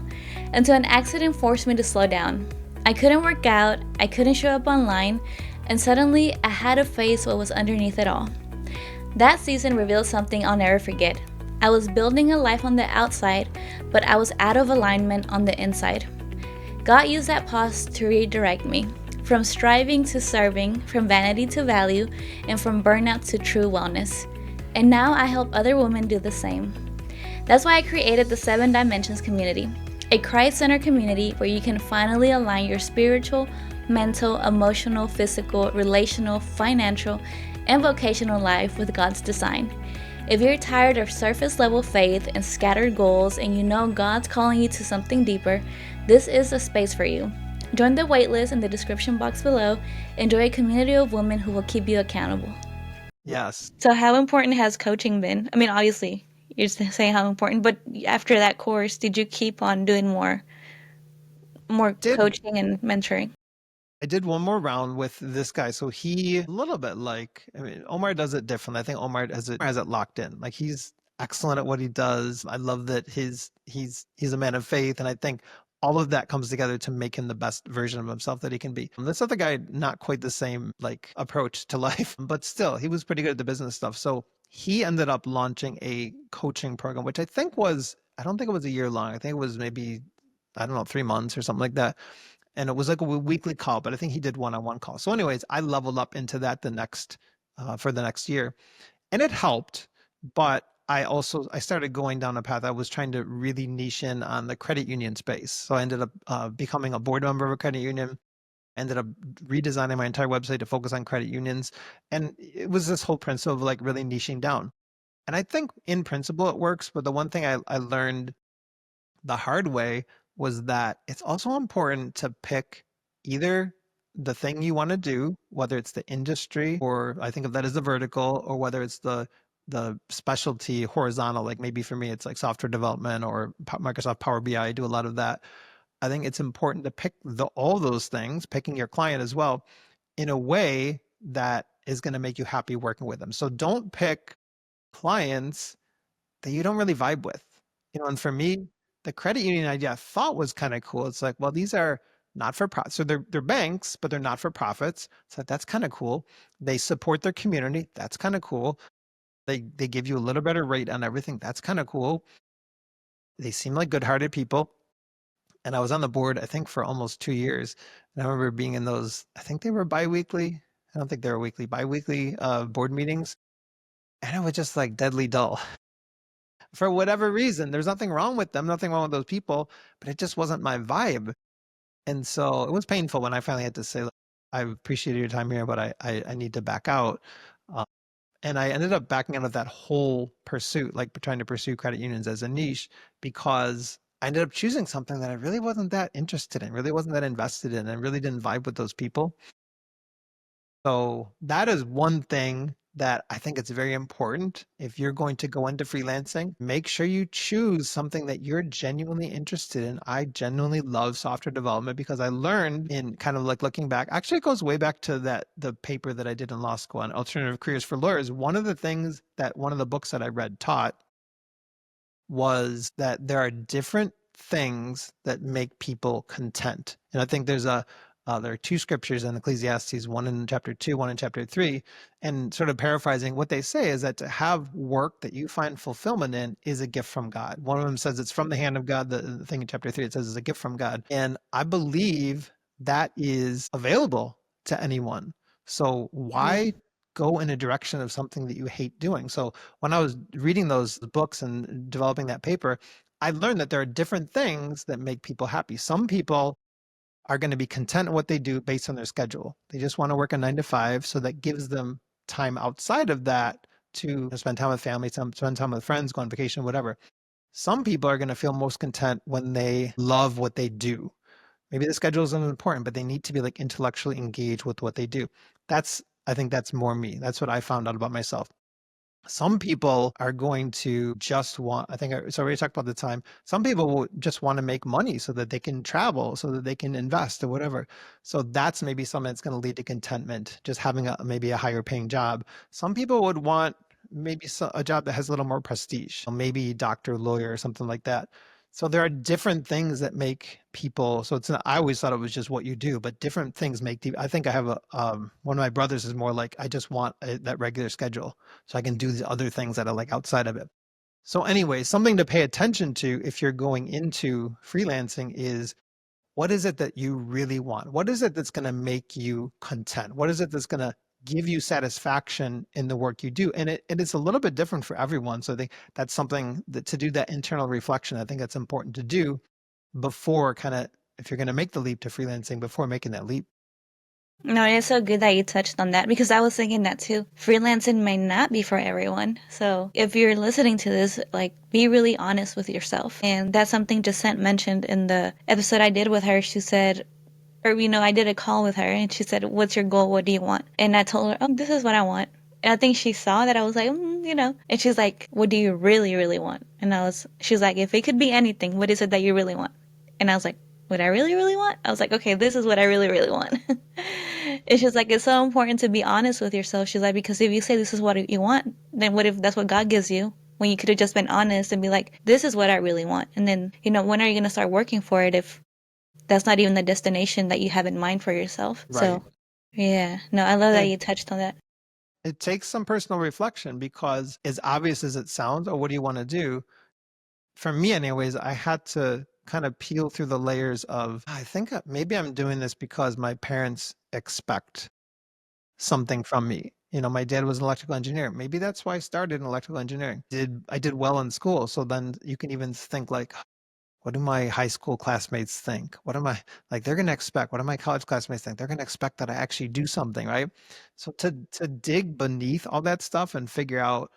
until an accident forced me to slow down. I couldn't work out, I couldn't show up online, and suddenly I had to face what was underneath it all. That season revealed something I'll never forget. I was building a life on the outside, but I was out of alignment on the inside. God used that pause to redirect me, from striving to serving, from vanity to value, and from burnout to true wellness. And now I help other women do the same. That's why I created the 7 Dimensions community, a Christ centered community where you can finally align your spiritual, mental, emotional, physical, relational, financial, and vocational life with God's design. If you're tired of surface level faith and scattered goals and you know God's calling you to something deeper, this is a space for you. Join the waitlist in the description box below and join a community of women who will keep you accountable. Yes. So, how important has coaching been? I mean, obviously, you're just saying how important, but after that course, did you keep on doing more Did coaching and mentoring? I did one more round with this guy. So he a little bit like, I mean, Omar does it differently. I think Omar has it locked in. Like he's excellent at what he does. I love that he's a man of faith, and I think all of that comes together to make him the best version of himself that he can be. This other guy, not quite the same like approach to life, but still he was pretty good at the business stuff. So he ended up launching a coaching program, which I don't think it was a year long. I think it was maybe, I don't know, 3 months or something like that, and it was like a weekly call, but I think he did one-on-one calls. So anyways, I leveled up into that for the next year, and it helped. But I started going down a path. I was trying to really niche in on the credit union space. So I ended up becoming a board member of a credit union. Ended up redesigning my entire website to focus on credit unions, and it was this whole principle of like really niching down. And I think in principle it works, but the one thing I learned the hard way was that it's also important to pick either the thing you want to do, whether it's the industry, or I think of that as the vertical, or whether it's the specialty horizontal. Like maybe for me, it's like software development or Microsoft Power BI. I do a lot of that. I think it's important to pick all those things, picking your client as well, in a way that is going to make you happy working with them. So don't pick clients that you don't really vibe with. And for me, the credit union idea I thought was kind of cool. It's like, well, these are not for profit. So they're banks, but they're not for profits. So that's kind of cool. They support their community. That's kind of cool. They give you a little better rate on everything. That's kind of cool. They seem like good-hearted people. And I was on the board, I think, for almost 2 years. And I remember being in those, I think they were biweekly. I don't think they were weekly, biweekly board meetings. And it was just like deadly dull for whatever reason. There's nothing wrong with them, nothing wrong with those people, but it just wasn't my vibe. And so it was painful when I finally had to say, "Look, I appreciated your time here, but I need to back out." Uh, and I ended up backing out of that whole pursuit, like trying to pursue credit unions as a niche, because I ended up choosing something that I really wasn't that interested in, really wasn't that invested in, and really didn't vibe with those people. So that is one thing that I think it's very important. If you're going to go into freelancing, make sure you choose something that you're genuinely interested in. I genuinely love software development because I learned in kind of like looking back, actually it goes way back to the paper that I did in law school on alternative careers for lawyers. One of the things that one of the books that I read taught was that there are different things that make people content. And I think there are two scriptures in Ecclesiastes, one in chapter 2, one in chapter 3, and sort of paraphrasing what they say is that to have work that you find fulfillment in is a gift from God. One of them says it's from the hand of God. The thing in chapter 3, it says it's a gift from God. And I believe that is available to anyone. So Yeah. why go in a direction of something that you hate doing. So when I was reading those books and developing that paper, I learned that there are different things that make people happy. Some people are going to be content in what they do based on their schedule. They just want to work a 9 to 5, so that gives them time outside of that to spend time with family, spend time with friends, go on vacation, whatever. Some people are going to feel most content when they love what they do. Maybe the schedule isn't important, but they need to be like intellectually engaged with what they do. I think that's more me. That's what I found out about myself. Some people are going to just want, I think, so I already talked about the time. Some people will just want to make money so that they can travel, so that they can invest or whatever. So that's maybe something that's going to lead to contentment, just having maybe a higher paying job. Some people would want maybe a job that has a little more prestige, maybe doctor, lawyer, or something like that. So there are different things that make people. So it's not, I always thought it was just what you do, but different things make. I think I have one of my brothers is more like, I just want that regular schedule so I can do the other things that I like outside of it. So anyway, something to pay attention to if you're going into freelancing is, what is it that you really want? What is it that's going to make you content? What is it that's going to give you satisfaction in the work you do? And it is a little bit different for everyone. So I think that's something that, to do that internal reflection, I think that's important to do before kind of, if you're going to make the leap to freelancing, before making that leap. No, it's so good that you touched on that because I was thinking that too. Freelancing might not be for everyone. So if you're listening to this, like, be really honest with yourself. And that's something Jacent mentioned in the episode I did with her. She said, or, I did a call with her and she said, "What's your goal? What do you want?" And I told her, "Oh, this is what I want." And I think she saw that I was like, and she's like, "What do you really, really want?" And she's like, "If it could be anything, what is it that you really want?" And I was like, "What I really, really want?" I was like, "Okay, this is what I really, really want." It's just like, it's so important to be honest with yourself. She's like, because if you say this is what you want, then what if that's what God gives you? When you could have just been honest and be like, this is what I really want. And then, when are you going to start working for it if that's not even the destination that you have in mind for yourself? Right. So, yeah, no, I love that And you touched on that. it takes some personal reflection, because as obvious as it sounds, or what do you want to do? For me anyways, I had to kind of peel through the layers of, I think maybe I'm doing this because my parents expect something from me. My dad was an electrical engineer. Maybe that's why I started in electrical engineering. I did well in school. So then you can even think like, what do my high school classmates think? What am I like? They're going to expect. What do my college classmates think? They're going to expect that I actually do something, right? So to dig beneath all that stuff and figure out,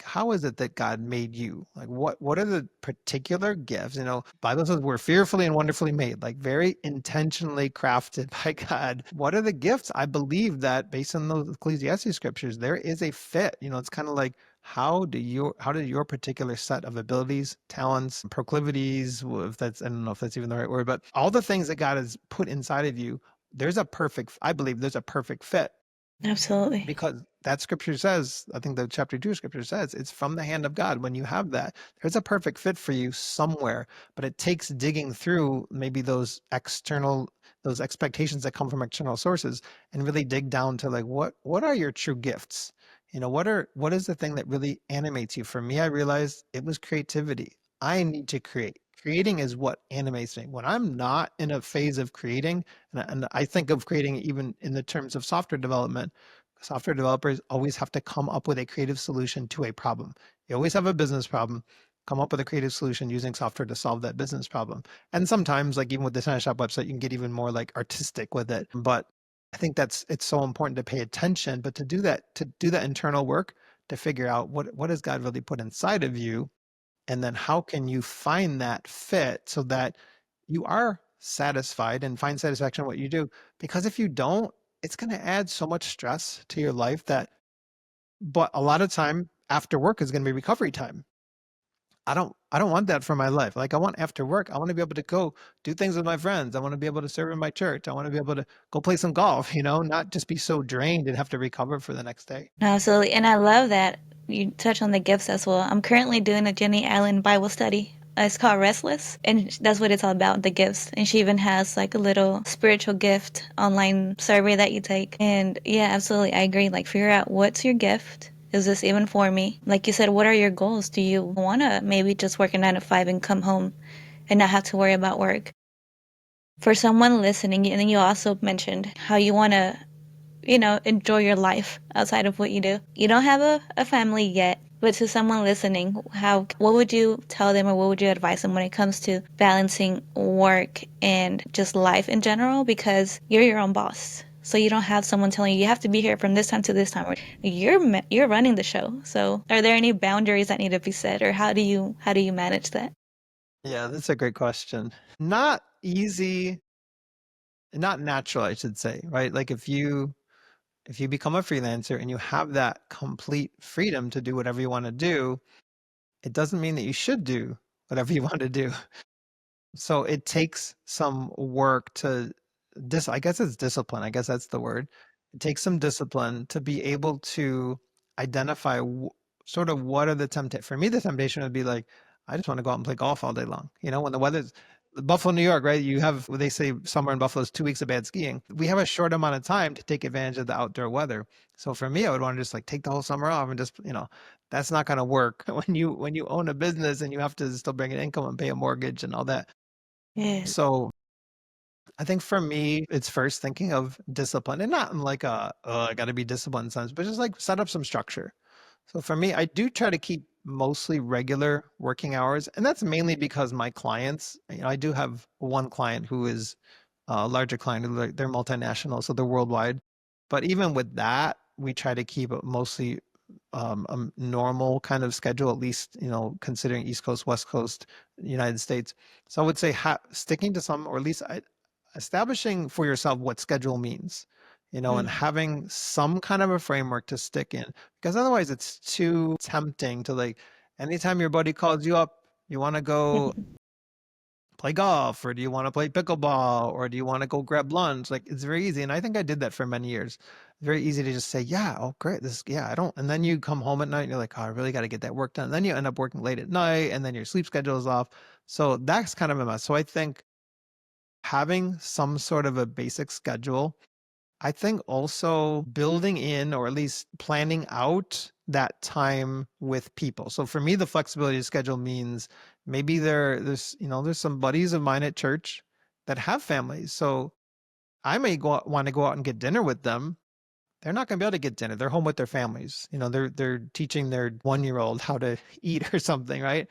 how is it that God made you? Like, what are the particular gifts? Bible says we're fearfully and wonderfully made, like very intentionally crafted by God. What are the gifts? I believe that based on those Ecclesiastes scriptures, there is a fit. It's kind of like, how did your particular set of abilities, talents, proclivities, if that's, I don't know if that's even the right word, but all the things that God has put inside of you, I believe there's a perfect fit, Absolutely. because that scripture says, I think the chapter 2 scripture says, it's from the hand of God. When you have that, there's a perfect fit for you somewhere, but it takes digging through maybe those expectations that come from external sources, and really dig down to, like, what are your true gifts? What is the thing that really animates you? For me, I realized it was creativity. I need to create. Creating is what animates me. When I'm not in a phase of creating, and I think of creating even in the terms of software development, software developers always have to come up with a creative solution to a problem. You always have a business problem, come up with a creative solution using software to solve that business problem. And sometimes, like even with the Design Shop website, you can get even more like artistic with it. But I think it's so important to pay attention, but to do that internal work, to figure out what has God really put inside of you, and then how can you find that fit so that you are satisfied and find satisfaction in what you do. Because if you don't, it's going to add so much stress to your life but a lot of time after work is going to be recovery time. I don't want that for my life. Like, I want after work, I want to be able to go do things with my friends. I want to be able to serve in my church. I want to be able to go play some golf, not just be so drained and have to recover for the next day. No, absolutely. And I love that you touch on the gifts as well. I'm currently doing a Jenny Allen Bible study. It's called Restless, and that's what it's all about, the gifts. And she even has like a little spiritual gift online survey that you take. And yeah, absolutely. I agree. Like, figure out what's your gift. Is this even for me? Like you said, what are your goals? Do you want to maybe just work a 9 to 5 and come home and not have to worry about work? For someone listening, and then you also mentioned how you want to enjoy your life outside of what you do. You don't have a family yet, but to someone listening, what would you tell them or what would you advise them when it comes to balancing work and just life in general? Because you're your own boss. So you don't have someone telling you you have to be here from this time to this time. Or you're running the show. So are there any boundaries that need to be set, or how do you manage that? Yeah, that's a great question. Not easy, not natural, I should say, right? Like if you become a freelancer and you have that complete freedom to do whatever you want to do, it doesn't mean that you should do whatever you want to do. So it takes some work to I guess it's discipline. I guess that's the word. It takes some discipline to be able to identify sort of what are the for me, the temptation would be like, I just want to go out and play golf all day long. When the weather's Buffalo, New York, right? They say summer in Buffalo is 2 weeks of bad skiing. We have a short amount of time to take advantage of the outdoor weather. So for me, I would want to just like take the whole summer off and just, that's not going to work when you own a business and you have to still bring in income and pay a mortgage and all that. Yeah. So I think for me, it's first thinking of discipline and not in like I got to be disciplined sense, but just like set up some structure. So for me, I do try to keep mostly regular working hours. And that's mainly because my clients, I do have one client who is a larger client, they're multinational, so they're worldwide. But even with that, we try to keep it mostly a normal kind of schedule, at least, considering East Coast, West Coast, United States. So I would say sticking to some, or at least establishing for yourself what schedule means, and having some kind of a framework to stick in, because otherwise it's too tempting to like, anytime your buddy calls you up, you want to go play golf, or do you want to play pickleball, or do you want to go grab lunch? Like it's very easy. And I think I did that for many years. Very easy to just say, yeah, oh great. Yeah, I don't. And then you come home at night and you're like, oh, I really got to get that work done. And then you end up working late at night and then your sleep schedule is off. So that's kind of a mess. So I think having some sort of a basic schedule, I think also building in or at least planning out that time with people. So for me, the flexibility of schedule means maybe there's some buddies of mine at church that have families. So I may want to go out and get dinner with them. They're not going to be able to get dinner. They're home with their families. They're teaching their 1-year-old how to eat or something, right?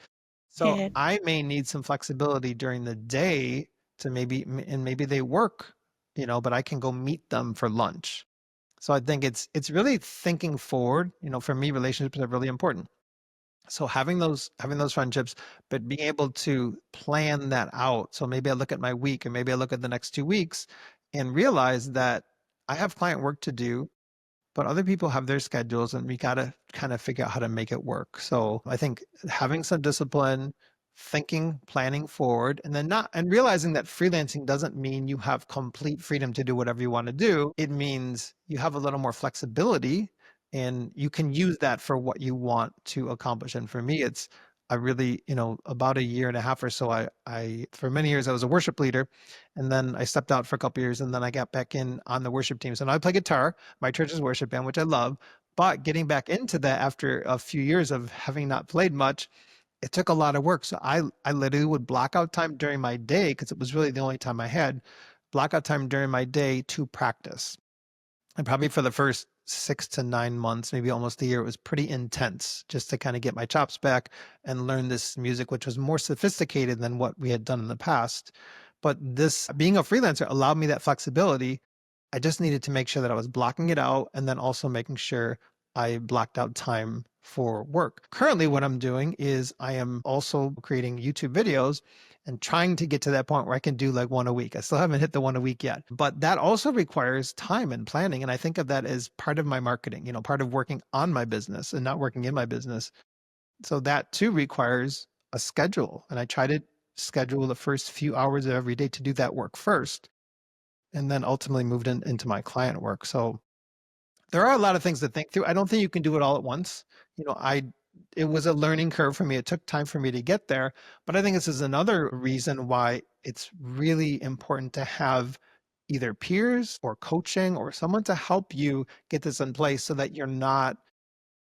So Yeah. I may need some flexibility during the day to maybe they work, but I can go meet them for lunch. So I think it's really thinking forward. For me, relationships are really important. So having those friendships, but being able to plan that out. So maybe I look at my week, or maybe I look at the next 2 weeks, and realize that I have client work to do, but other people have their schedules and we got to kind of figure out how to make it work. So I think having some discipline, thinking, planning forward, and then not, and realizing that freelancing doesn't mean you have complete freedom to do whatever you want to do. It means you have a little more flexibility and you can use that for what you want to accomplish. And for me, it's I really, about a year and a half or so, for many years, I was a worship leader, and then I stepped out for a couple years, and then I got back in on the worship team. So now I play guitar, my church's worship band, which I love. But getting back into that after a few years of having not played much, it took a lot of work. So I literally would block out time during my day, because it was really the only time I had, block out time during my day to practice. And probably for the first 6 to 9 months, maybe almost a year, it was pretty intense just to kind of get my chops back and learn this music, which was more sophisticated than what we had done in the past. But this being a freelancer allowed me that flexibility. I just needed to make sure that I was blocking it out and then also making sure I blocked out time for work. Currently, what I'm doing is I am also creating YouTube videos and trying to get to that point where I can do like one a week. I still haven't hit the one a week yet, but that also requires time and planning. And I think of that as part of my marketing, part of working on my business and not working in my business. So that too requires a schedule. And I try to schedule the first few hours of every day to do that work first, and then ultimately moved into my client work. So there are a lot of things to think through. I don't think you can do it all at once. It was a learning curve for me. It took time for me to get there. But I think this is another reason why it's really important to have either peers or coaching or someone to help you get this in place so that you're not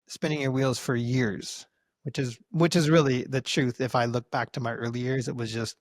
spinning your wheels for years, which is really the truth. If I look back to my early years, it was just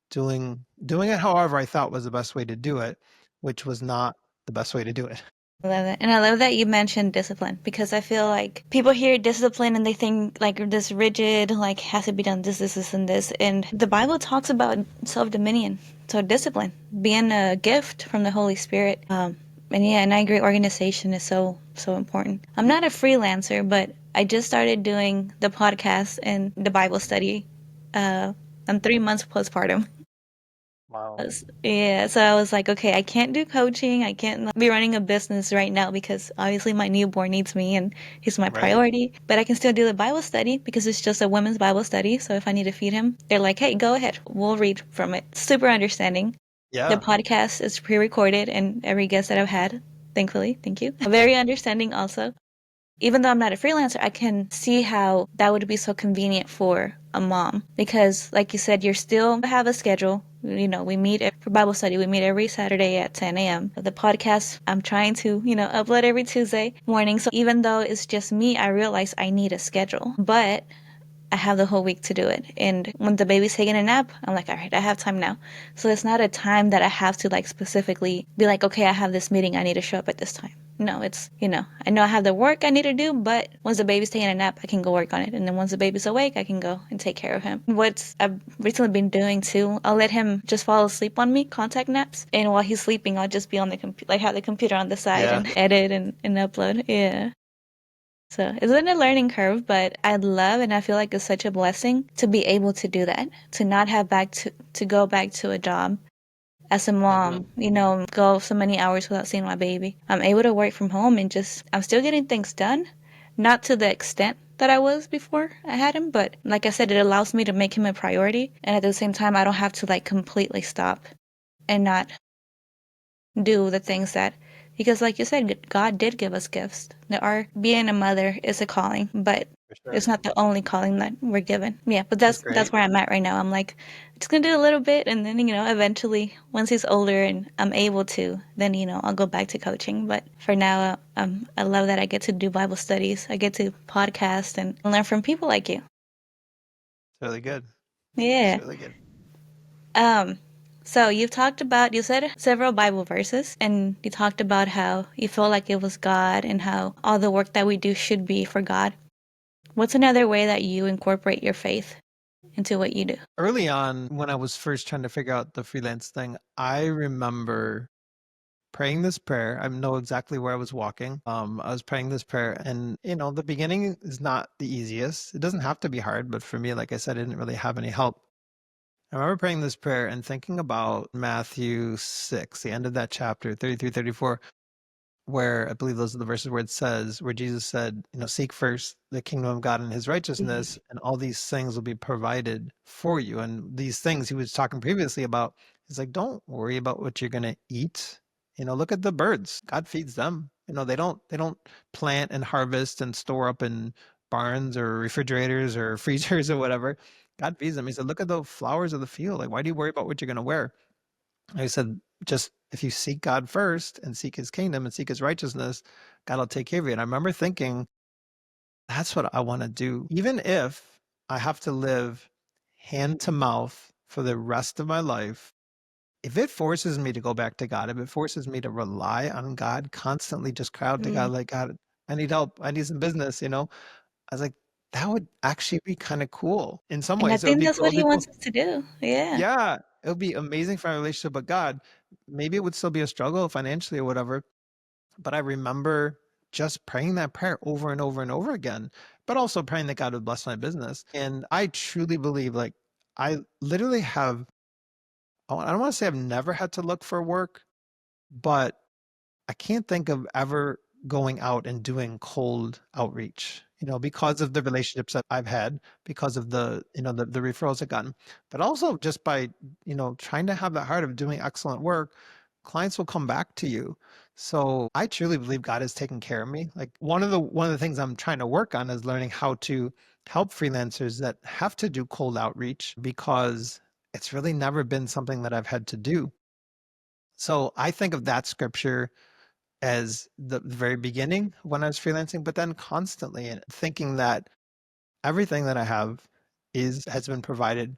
doing it however I thought was the best way to do it, which was not the best way to do it. I love that. And I love that you mentioned discipline because I feel like people hear discipline and they think like this rigid, like has to be done this, and this. And the Bible talks about self dominion. So discipline, being a gift from the Holy Spirit. And yeah, and I agree organization is so important. I'm not a freelancer, but I just started doing the podcast and the Bible study. I'm 3 months postpartum. Wow. Yeah, so I was like, okay, I can't do coaching. I can't be running a business right now because obviously my newborn needs me and he's my Right. priority. But I can still do the Bible study because it's just a women's Bible study. So if I need to feed him, they're like, hey, go ahead. We'll read from it. Super understanding. The Yeah. podcast is pre recorded and every guest that I've had, thankfully, thank you. Very understanding also. Even though I'm not a freelancer, I can see how that would be so convenient for a mom because, like you said, you still have a schedule. You know, we meet for Bible study. We meet every Saturday at 10 a.m. The podcast, I'm trying to, upload every Tuesday morning. So even though it's just me, I realize I need a schedule. But I have the whole week to do it. And when the baby's taking a nap, I'm like, all right, I have time now. So it's not a time that I have to like specifically be like, okay, I have this meeting, I need to show up at this time. No, it's, I know I have the work I need to do, but once the baby's taking a nap, I can go work on it. And then once the baby's awake, I can go and take care of him. What I've recently been doing too, I'll let him just fall asleep on me, contact naps. And while he's sleeping, I'll just be on the computer, like have the computer on the side Yeah. and edit and upload. Yeah. So it's been a learning curve, but I love and I feel like it's such a blessing to be able to do that, to not have to go back to a job as a Hmm. mom, go so many hours without seeing my baby. I'm able to work from home and just I'm still getting things done, not to the extent that I was before I had him, but like I said, it allows me to make him a priority, and at the same time, I don't have to like completely stop and not do the things that because like you said God did give us gifts. There are being a mother is a calling, but For sure. it's not the only calling that we're given. Yeah, but That's that's great. where I'm at right now. I'm like just gonna do a little bit and then eventually once he's older and I'm able to then I'll go back to coaching, but for now I love that I get to do Bible studies, I get to podcast and learn from people like you. It's really good. It's Yeah. really good. Um, so you said several Bible verses, and you talked about how you feel like it was God and how all the work that we do should be for God. What's another way that you incorporate your faith into what you do? Early on, when I was first trying to figure out the freelance thing, I remember praying this prayer. I know exactly where I was walking. I was praying this prayer, and the beginning is not the easiest. It doesn't have to be hard, but for me, like I said, I didn't really have any help. I remember praying this prayer and thinking about Matthew 6, the end of that chapter, 33, 34, where I believe those are the verses where it says, where Jesus said, seek first the kingdom of God and his righteousness, and all these things will be provided for you. And these things he was talking previously about, he's like, don't worry about what you're going to eat. Look at the birds. God feeds them. They don't plant and harvest and store up in barns or refrigerators or freezers or whatever. God feeds them. He said, look at the flowers of the field. Like, why do you worry about what you're going to wear? I said, just if you seek God first and seek his kingdom and seek his righteousness, God will take care of you. And I remember thinking, that's what I want to do. Even if I have to live hand to mouth for the rest of my life, if it forces me to go back to God, if it forces me to rely on God, constantly just cry out to Mm. God, like, God, I need help. I need some business. I was like, that would actually be kind of cool. In some And I ways, it would think be that's cool. what It'd he be cool. wants us to do. Yeah. Yeah, it would be amazing for our relationship with God. Maybe it would still be a struggle financially or whatever, but I remember just praying that prayer over and over and over again, but also praying that God would bless my business. And I truly believe, like, I literally have, I don't want to say I've never had to look for work, but I can't think of ever going out and doing cold outreach, because of the relationships that I've had, because of the referrals I've gotten, but also just by, trying to have that heart of doing excellent work, clients will come back to you. So I truly believe God has taken care of me. Like one of the things I'm trying to work on is learning how to help freelancers that have to do cold outreach because it's really never been something that I've had to do. So I think of that scripture as the very beginning when I was freelancing, but then constantly and thinking that everything that I have has been provided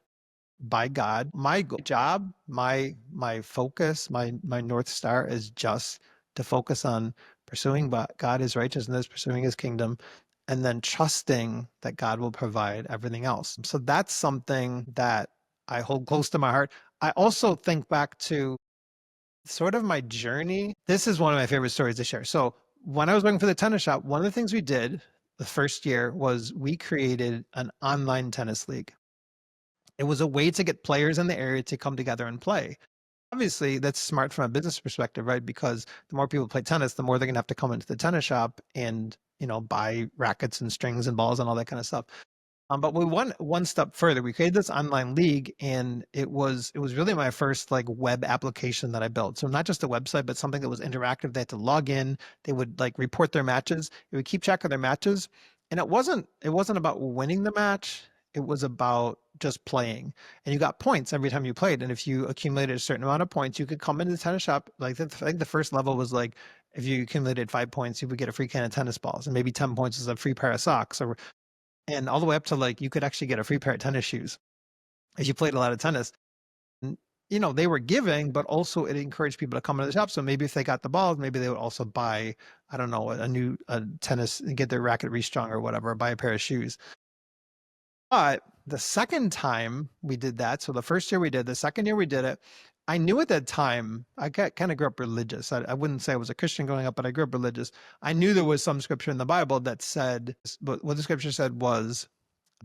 by God. My job, my focus, my North Star is just to focus on pursuing God is righteousness, pursuing his kingdom, and then trusting that God will provide everything else. So that's something that I hold close to my heart. I also think back to sort of my journey. This is one of my favorite stories to share. So when I was working for the tennis shop, one of the things we did the first year was we created an online tennis league. It was a way to get players in the area to come together and play. Obviously, that's smart from a business perspective, right? Because the more people play tennis, the more they're going to have to come into the tennis shop and, buy rackets and strings and balls and all that kind of stuff. But we went one step further. We created this online league, and it was really my first like web application that I built. So not just a website, but something that was interactive. They had to log in. They would like report their matches. It would keep track of their matches, and it wasn't about winning the match. It was about just playing, and you got points every time you played. And if you accumulated a certain amount of points, you could come into the tennis shop. Like I think the first level was like if you accumulated 5 points, you would get a free can of tennis balls, and maybe 10 points was a free pair of socks, or and all the way up to like you could actually get a free pair of tennis shoes if you played a lot of tennis. And, they were giving, but also it encouraged people to come into the shop. So maybe if they got the balls, maybe they would also buy, I don't know, a new tennis and get their racket restrung or whatever, or buy a pair of shoes. But the second time we did that, so the first year we did, the second year we did it, I knew at that time, kind of grew up religious. I wouldn't say I was a Christian growing up, but I grew up religious. I knew there was some scripture in the Bible that said, but what the scripture said was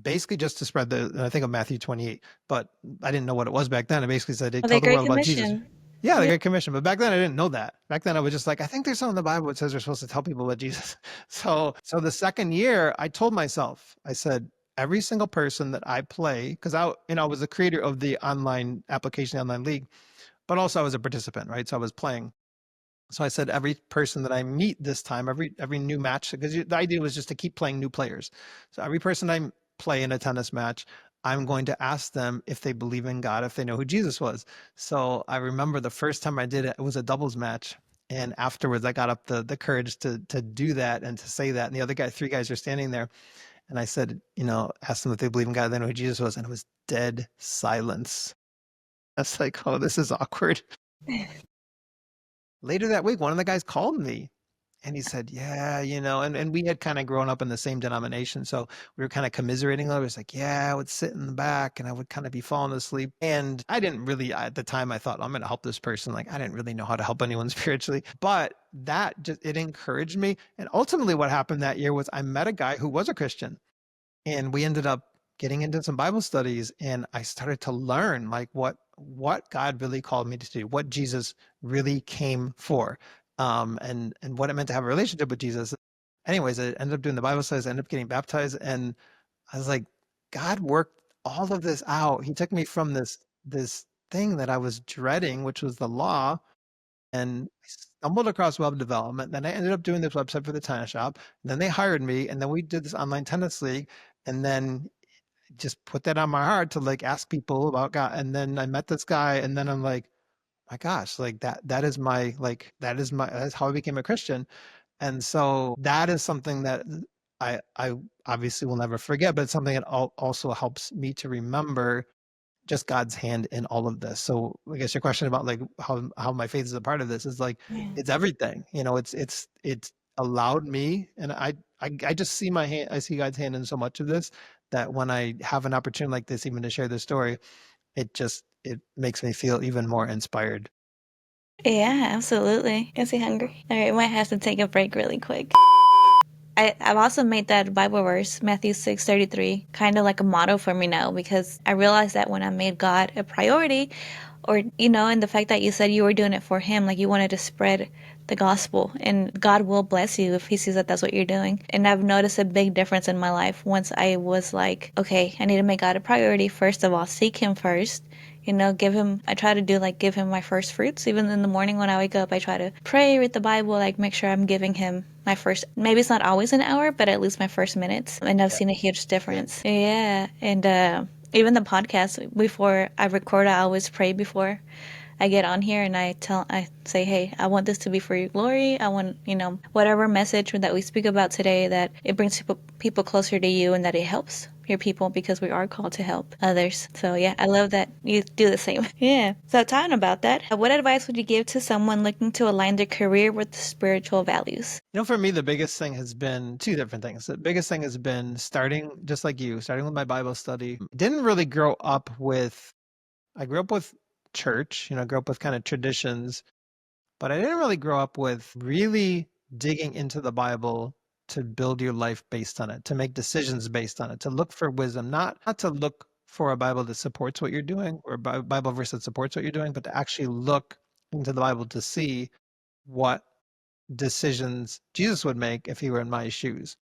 basically just to spread I think of Matthew 28, but I didn't know what it was back then. It basically said, they Oh, the tell the Great world about Jesus. Commission. Yeah, the Yeah. Great Commission. But back then I didn't know that. Back then I was just like, I think there's something in the Bible that says we're supposed to tell people about Jesus. So the second year I told myself, I said, every single person that I play, because I was the creator of the online application, the online league, but also I was a participant, right? So I was playing. So I said, every person that I meet this time, every new match, because the idea was just to keep playing new players. So every person I play in a tennis match, I'm going to ask them if they believe in God, if they know who Jesus was. So I remember the first time I did it, it was a doubles match. And afterwards, I got up the courage to do that and to say that. And the other guy, three guys were standing there. And I said, asked them if they believe in God, they know who Jesus was. And it was dead silence. That's like, oh, this is awkward. Later that week, one of the guys called me and he said, yeah, and we had kind of grown up in the same denomination. So we were kind of commiserating. I was like, yeah, I would sit in the back and I would kind of be falling asleep. And I didn't really, at the time, I thought, I'm going to help this person. Like, I didn't really know how to help anyone spiritually, but it encouraged me. And ultimately, what happened that year was I met a guy who was a Christian, and we ended up getting into some Bible studies, and I started to learn like what God really called me to do, what Jesus really came for, and what it meant to have a relationship with Jesus. Anyways, I ended up doing the Bible studies, I ended up getting baptized, and I was like, God worked all of this out. He took me from this thing that I was dreading, which was the law, and I stumbled across web development. Then I ended up doing this website for the tennis shop. And then they hired me, and then we did this online tennis league, and then just put that on my heart to like ask people about God. And then I met this guy, and then I'm like, my gosh, like that's how I became a Christian. And so that is something that I obviously will never forget, but it's something that also helps me to remember just God's hand in all of this. So I guess your question about like how my faith is a part of this is like Yeah. it's everything. It's allowed me, and I just see my hand. I see God's hand in so much of this that when I have an opportunity like this, even to share this story, it makes me feel even more inspired. Yeah, absolutely. Is he hungry? All right, might have to take a break really quick. I've also made that Bible verse, Matthew 6:33, kind of like a motto for me now because I realized that when I made God a priority, or, and the fact that you said you were doing it for Him, like you wanted to spread the gospel, and God will bless you if He sees that that's what you're doing. And I've noticed a big difference in my life once I was like, okay, I need to make God a priority. First of all, seek Him first. I try to do like give him my first fruits. Even in the morning when I wake up, I try to pray, read the Bible, like make sure I'm giving him my first, maybe it's not always an hour, but at least my first minutes. And I've Yeah. seen a huge difference. Yeah. And, even the podcast, before I record, I always pray before I get on here and I say, hey, I want this to be for your glory. I want, whatever message that we speak about today, that it brings people closer to you and that it helps your people because we are called to help others. So yeah, I love that you do the same. Yeah. So talking about that, what advice would you give to someone looking to align their career with spiritual values? For me, the biggest thing has been two different things. The biggest thing has been starting, just like you, starting with my Bible study. Didn't really grow up with, I grew up with church, grew up with kind of traditions, but I didn't really grow up with really digging into the Bible to build your life based on it, to make decisions based on it, to look for wisdom, not to look for a Bible that supports what you're doing or a Bible verse that supports what you're doing, but to actually look into the Bible to see what decisions Jesus would make if he were in my shoes.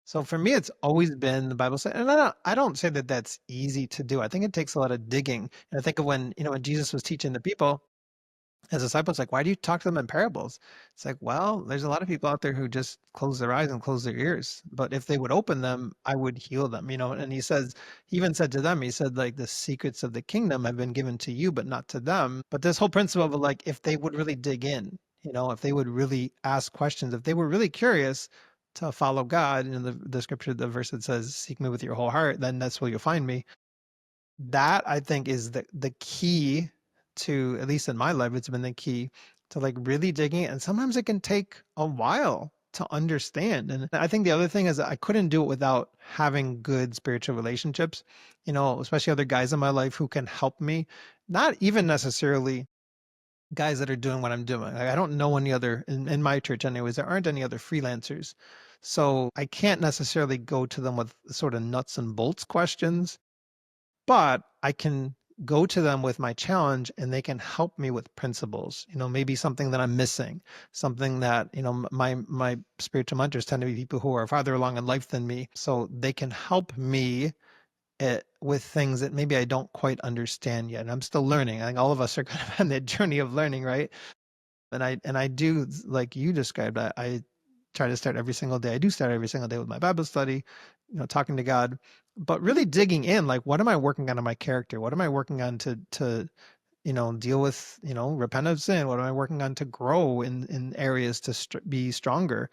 So for me, it's always been the Bible study, and I don't say that that's easy to do. I think it takes a lot of digging. And I think of when Jesus was teaching the people, his disciples like, why do you talk to them in parables? It's like, well, there's a lot of people out there who just close their eyes and close their ears. But if they would open them, I would heal them. And he even said to them, he said, like, the secrets of the kingdom have been given to you, but not to them. But this whole principle of like, if they would really dig in, if they would really ask questions, if they were really curious to follow God, the scripture, the verse that says, seek me with your whole heart, then that's where you'll find me. That I think is the key to, at least in my life, it's been the key to like really digging it. And sometimes it can take a while to understand. And I think the other thing is that I couldn't do it without having good spiritual relationships, especially other guys in my life who can help me, not even necessarily guys that are doing what I'm doing. Like, I don't know any other in my church anyways, there aren't any other freelancers. So I can't necessarily go to them with sort of nuts and bolts questions, but I can go to them with my challenge and they can help me with principles, maybe something that I'm missing, something that, my spiritual mentors tend to be people who are farther along in life than me. So they can help me with things that maybe I don't quite understand yet. And I'm still learning. I think all of us are kind of on that journey of learning, right? And I do, like you described, I try to start every single day. I do start every single day with my Bible study, talking to God, but really digging in, like, what am I working on in my character? What am I working on to deal with, repent of sin? What am I working on to grow in areas to be stronger?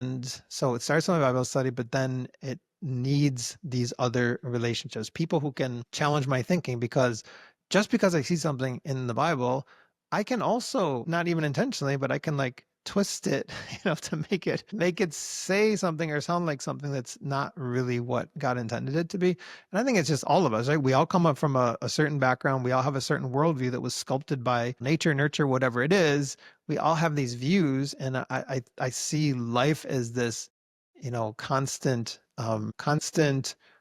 And so it starts with my Bible study, but then it needs these other relationships, people who can challenge my thinking, because just because I see something in the Bible, I can also, not even intentionally, but I can like twist it, to make it say something or sound like something that's not really what God intended it to be. And I think it's just all of us, right? We all come up from a certain background. We all have a certain worldview that was sculpted by nature, nurture, whatever it is. We all have these views, and I see life as this, constant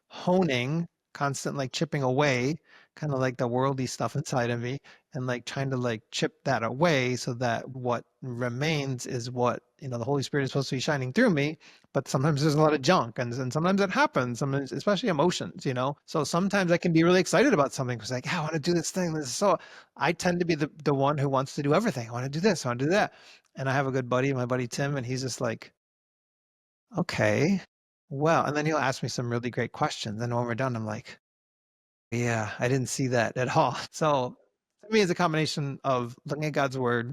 honing, constant like chipping away, kind of like the worldly stuff inside of me, and like trying to like chip that away so that what remains is what, the Holy Spirit is supposed to be shining through me. But sometimes there's a lot of junk, and sometimes it happens, sometimes, especially emotions. So sometimes I can be really excited about something because like, yeah, I want to do this thing. This is so, I tend to be the one who wants to do everything. I want to do this, I want to do that. And I have a good buddy, my buddy Tim, and he's just like, okay, well, and then he'll ask me some really great questions. And when we're done, I'm like, yeah, I didn't see that at all. So to me, it's a combination of looking at God's word,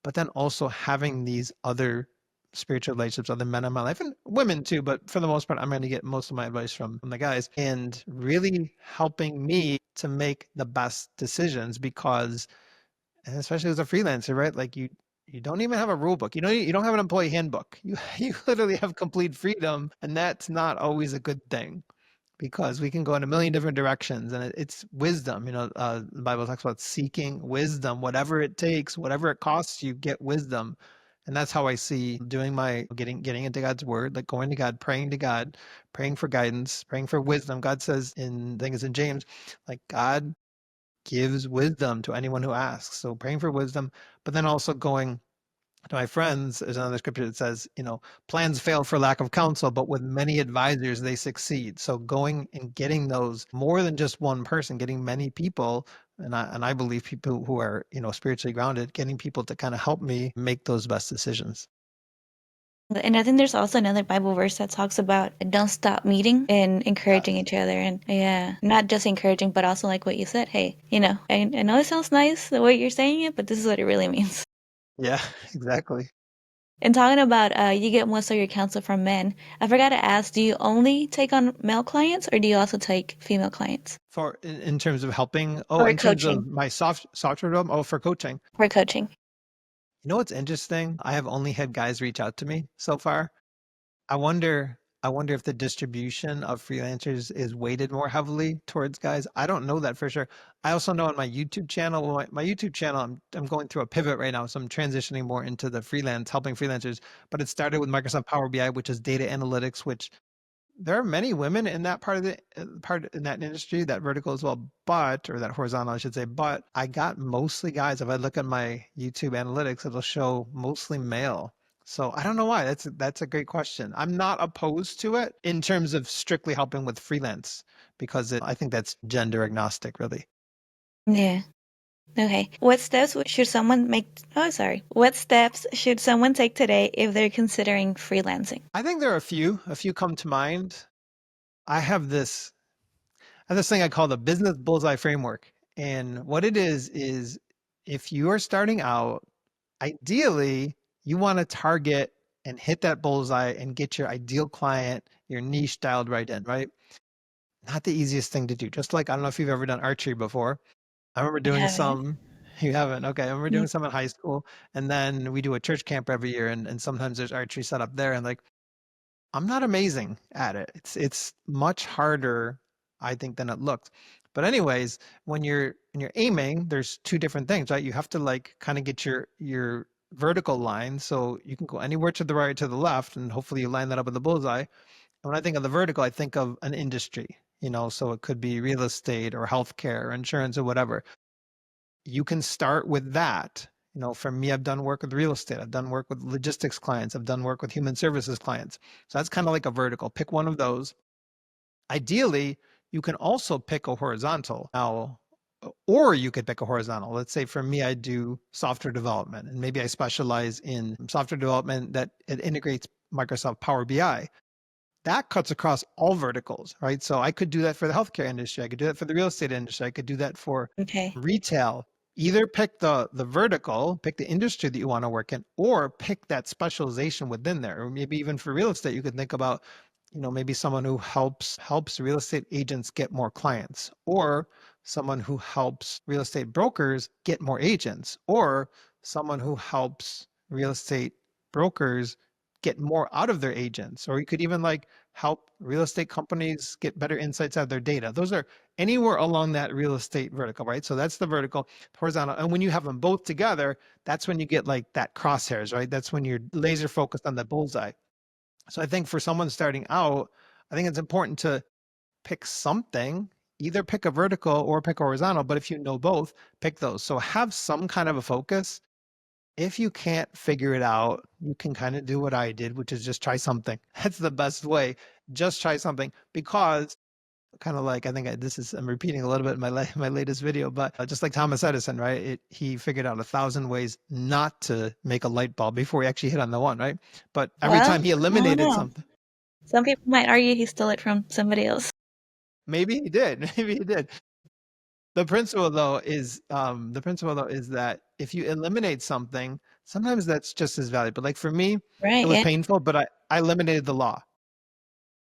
but then also having these other spiritual relationships, other men in my life, and women too. But for the most part, I'm going to get most of my advice from the guys, and really helping me to make the best decisions, because, and especially as a freelancer, right? Like you don't even have a rule book. You don't have an employee handbook. You literally have complete freedom, and that's not always a good thing, because we can go in a million different directions, and it's wisdom. The Bible talks about seeking wisdom, whatever it takes, whatever it costs you, get wisdom. And that's how I see doing my getting into God's word, like going to God, praying to God, praying for guidance, praying for wisdom. God says I think it's in James, like, God gives wisdom to anyone who asks. So praying for wisdom, but then also going to my friends. There's another scripture that says, plans fail for lack of counsel, but with many advisors, they succeed. So going and getting those, more than just one person, getting many people, and I believe people who are, spiritually grounded, getting people to kind of help me make those best decisions. And I think there's also another Bible verse that talks about don't stop meeting and encouraging Yes. each other. And yeah, not just encouraging, but also like what you said. Hey, I know it sounds nice the way you're saying it, but this is what it really means. Yeah, exactly. And talking about you get most of your counsel from men, I forgot to ask, do you only take on male clients or do you also take female clients For in terms of helping, oh, or in terms of coaching my software development, oh, for coaching. for coaching? You know what's interesting? I have only had guys reach out to me so far. I wonder if the distribution of freelancers is weighted more heavily towards guys. I don't know that for sure. I also know on my YouTube channel, well, my YouTube channel, I'm going through a pivot right now, so I'm transitioning more into the freelance, helping freelancers. But it started with Microsoft Power BI, which is data analytics, which there are many women in that part of the part in that industry, that vertical as well, but or that horizontal, I should say. But I got mostly guys. If I look at my YouTube analytics, it'll show mostly male. So I don't know why. That's a great question. I'm not opposed to it in terms of strictly helping with freelance because I think that's gender agnostic, really. Yeah. Okay. What steps should someone make? Oh, sorry. What steps should someone take today if they're considering freelancing? I think there are a few. A few come to mind. I have this I have this thing I call the business bullseye framework. And what it is if you are starting out, ideally, you want to target and hit that bullseye and get your ideal client, your niche dialed right in, right? Not the easiest thing to do. Just like, I don't know if you've ever done archery before. I remember I doing haven't. some, you haven't, okay. I remember Mm. doing some in high school. And then we do a church camp every year. And sometimes there's archery set up there. And like, I'm not amazing at it. It's much harder, I think, than it looks. But anyways, when you're aiming, there's two different things, right? You have to like kind of get your vertical line so you can go anywhere to the right or to the left, and hopefully you line that up with the bullseye. And when I think of the vertical, I think of an industry, so it could be real estate or healthcare or insurance or whatever. You can start with that. For me, I've done work with real estate. I've done work with logistics clients. I've done work with human services clients. So that's kind of like a vertical. Pick one of those. Ideally, you can also pick a horizontal. Now, or you could pick a horizontal. Let's say for me, I do software development, and maybe I specialize in software development that it integrates Microsoft Power BI. That cuts across all verticals, right? So I could do that for the healthcare industry. I could do that for the real estate industry. I could do that for Okay. retail. Either pick the vertical, pick the industry that you want to work in, or pick that specialization within there. Or maybe even for real estate, you could think about, maybe someone who helps real estate agents get more clients, or someone who helps real estate brokers get more agents, or someone who helps real estate brokers get more out of their agents, or you could even like help real estate companies get better insights out of their data. Those are anywhere along that real estate vertical, right? So that's the vertical, horizontal. And when you have them both together, that's when you get like that crosshairs, right? That's when you're laser focused on the bullseye. So I think for someone starting out, I think it's important to pick something, either pick a vertical or pick a horizontal, but if you know both, pick those. So have some kind of a focus. If you can't figure it out, you can kind of do what I did, which is just try something. That's the best way. Just try something because kind of like I think I'm repeating a little bit in my latest video, but just like Thomas Edison, right? He figured out 1,000 ways not to make a light bulb before he actually hit on the one, right? But every Well, time he I don't eliminated know. something, Some people might argue he stole it from somebody else. maybe he did, maybe he did. The principle though is that if you eliminate something, sometimes that's just as valuable. Like for me, it Right. was Yeah. painful, but I eliminated the law.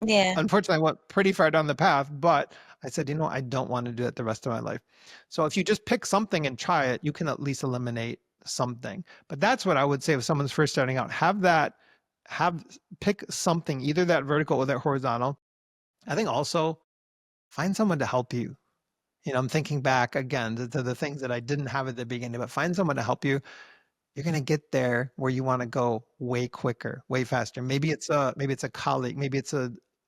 Yeah. Unfortunately, I went pretty far down the path, but I said, I don't want to do it the rest of my life. So if you just pick something and try it, you can at least eliminate something. But that's what I would say if someone's first starting out. Pick something, either that vertical or that horizontal. I think also find someone to help you. I'm thinking back again to the things that I didn't have at the beginning, but find someone to help you. You're going to get there where you want to go way quicker, way faster. Maybe it's a colleague,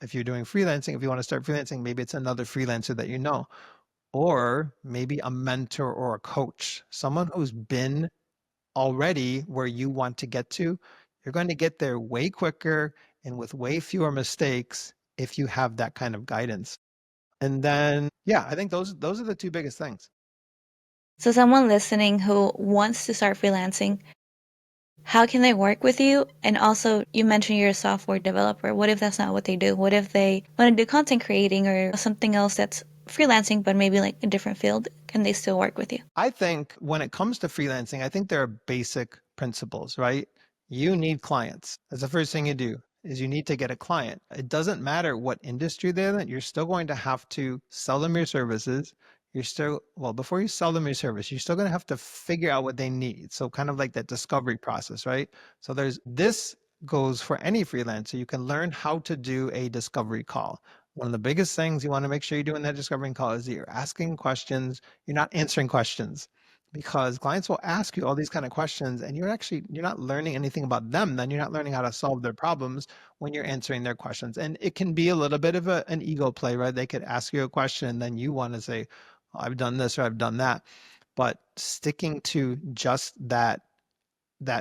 if you're doing freelancing, if you want to start freelancing, maybe it's another freelancer that you know, or maybe a mentor or a coach, someone who's been already where you want to get to. You're going to get there way quicker and with way fewer mistakes if you have that kind of guidance. And then, yeah, I think those are the two biggest things. So someone listening who wants to start freelancing, how can they work with you? And also, you mentioned you're a software developer. What if that's not what they do? What if they want to do content creating or something else that's freelancing, but maybe like a different field? Can they still work with you? I think when it comes to freelancing, I think there are basic principles, right? You need clients. That's the first thing you do is you need to get a client. It doesn't matter what industry they're in, you're still going to have to sell them your services. You're still, well, before you sell them your service, you're still going to have to figure out what they need. So kind of like that discovery process, right? So there's this goes for any freelancer. You can learn how to do a discovery call. One of the biggest things you want to make sure you do in that discovery call is that you're asking questions, you're not answering questions, because clients will ask you all these kind of questions and you're not learning anything about them. Then you're not learning how to solve their problems when you're answering their questions. And it can be a little bit of an ego play, right? They could ask you a question and then you want to say, "Oh, I've done this or I've done that." But sticking to just that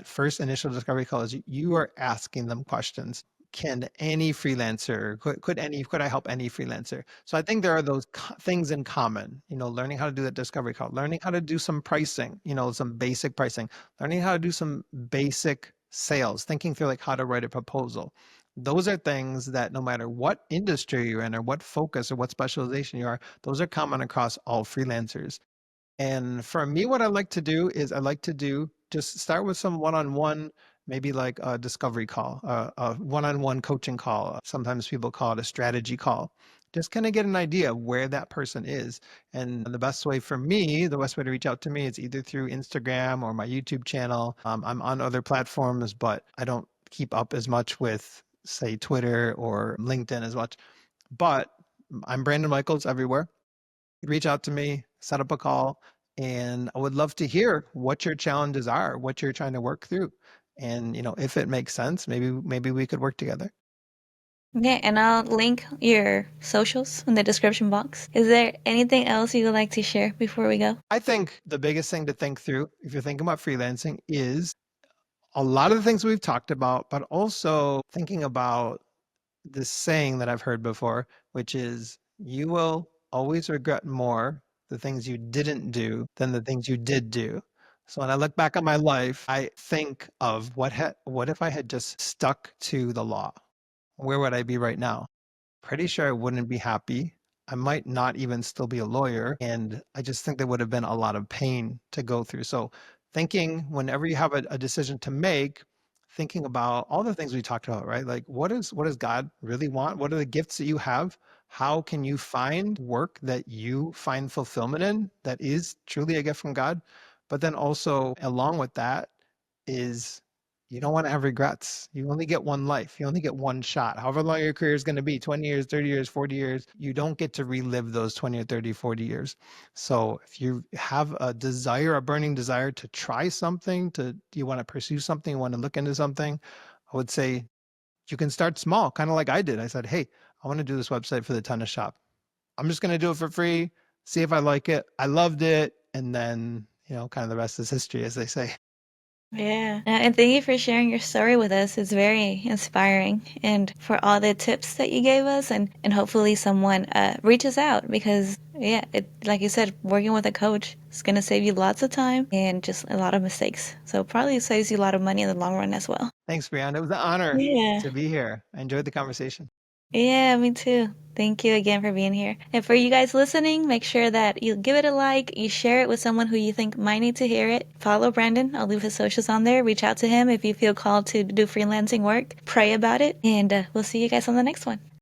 first initial discovery call is you are asking them questions. Can any freelancer, could I help any freelancer? So I think there are those things in common, learning how to do that discovery call, learning how to do some pricing, some basic pricing, learning how to do some basic sales, thinking through like how to write a proposal. Those are things that no matter what industry you're in or what focus or what specialization you are, those are common across all freelancers. And for me, what I like to do is I like to do just start with some one-on-one, maybe like a discovery call, a one-on-one coaching call. Sometimes people call it a strategy call. Just kind of get an idea of where that person is. And the best way for me, the best way to reach out to me is either through Instagram or my YouTube channel. I'm on other platforms, but I don't keep up as much with, say, Twitter or LinkedIn as much. But I'm Brandon Michaels everywhere. Reach out to me, set up a call, and I would love to hear what your challenges are, what you're trying to work through. And if it makes sense, maybe we could work together. Yeah, and I'll link your socials in the description box. Is there anything else you would like to share before we go? I think the biggest thing to think through if you're thinking about freelancing is a lot of the things we've talked about, but also thinking about this saying that I've heard before, which is you will always regret more the things you didn't do than the things you did do. So when I look back on my life, I think of what if I had just stuck to the law? Where would I be right now? Pretty sure I wouldn't be happy. I might not even still be a lawyer. And I just think there would have been a lot of pain to go through. So, thinking whenever you have a decision to make, thinking about all the things we talked about, right? Like, what does God really want? What are the gifts that you have? How can you find work that you find fulfillment in that is truly a gift from God? But then also, along with that, is you don't want to have regrets. You only get one life. You only get one shot. However long your career is going to be, 20 years, 30 years, 40 years, you don't get to relive those 20 or 30, 40 years. So if you have a desire, a burning desire to try something, you want to pursue something, you want to look into something, I would say you can start small, kind of like I did. I said, hey, I want to do this website for the tennis shop. I'm just going to do it for free, see if I like it. I loved it. And then, kind of the rest is history, as they say. Yeah. And thank you for sharing your story with us. It's very inspiring. And for all the tips that you gave us, and hopefully someone reaches out because, yeah, like you said, working with a coach is going to save you lots of time and just a lot of mistakes. So probably saves you a lot of money in the long run as well. Thanks, Brianna. It was an honor Yeah. to be here. I enjoyed the conversation. Yeah, me too. Thank you again for being here. And for you guys listening, make sure that you give it a like, you share it with someone who you think might need to hear it. Follow Brandon. I'll leave his socials on there. Reach out to him if you feel called to do freelancing work. Pray about it. And we'll see you guys on the next one.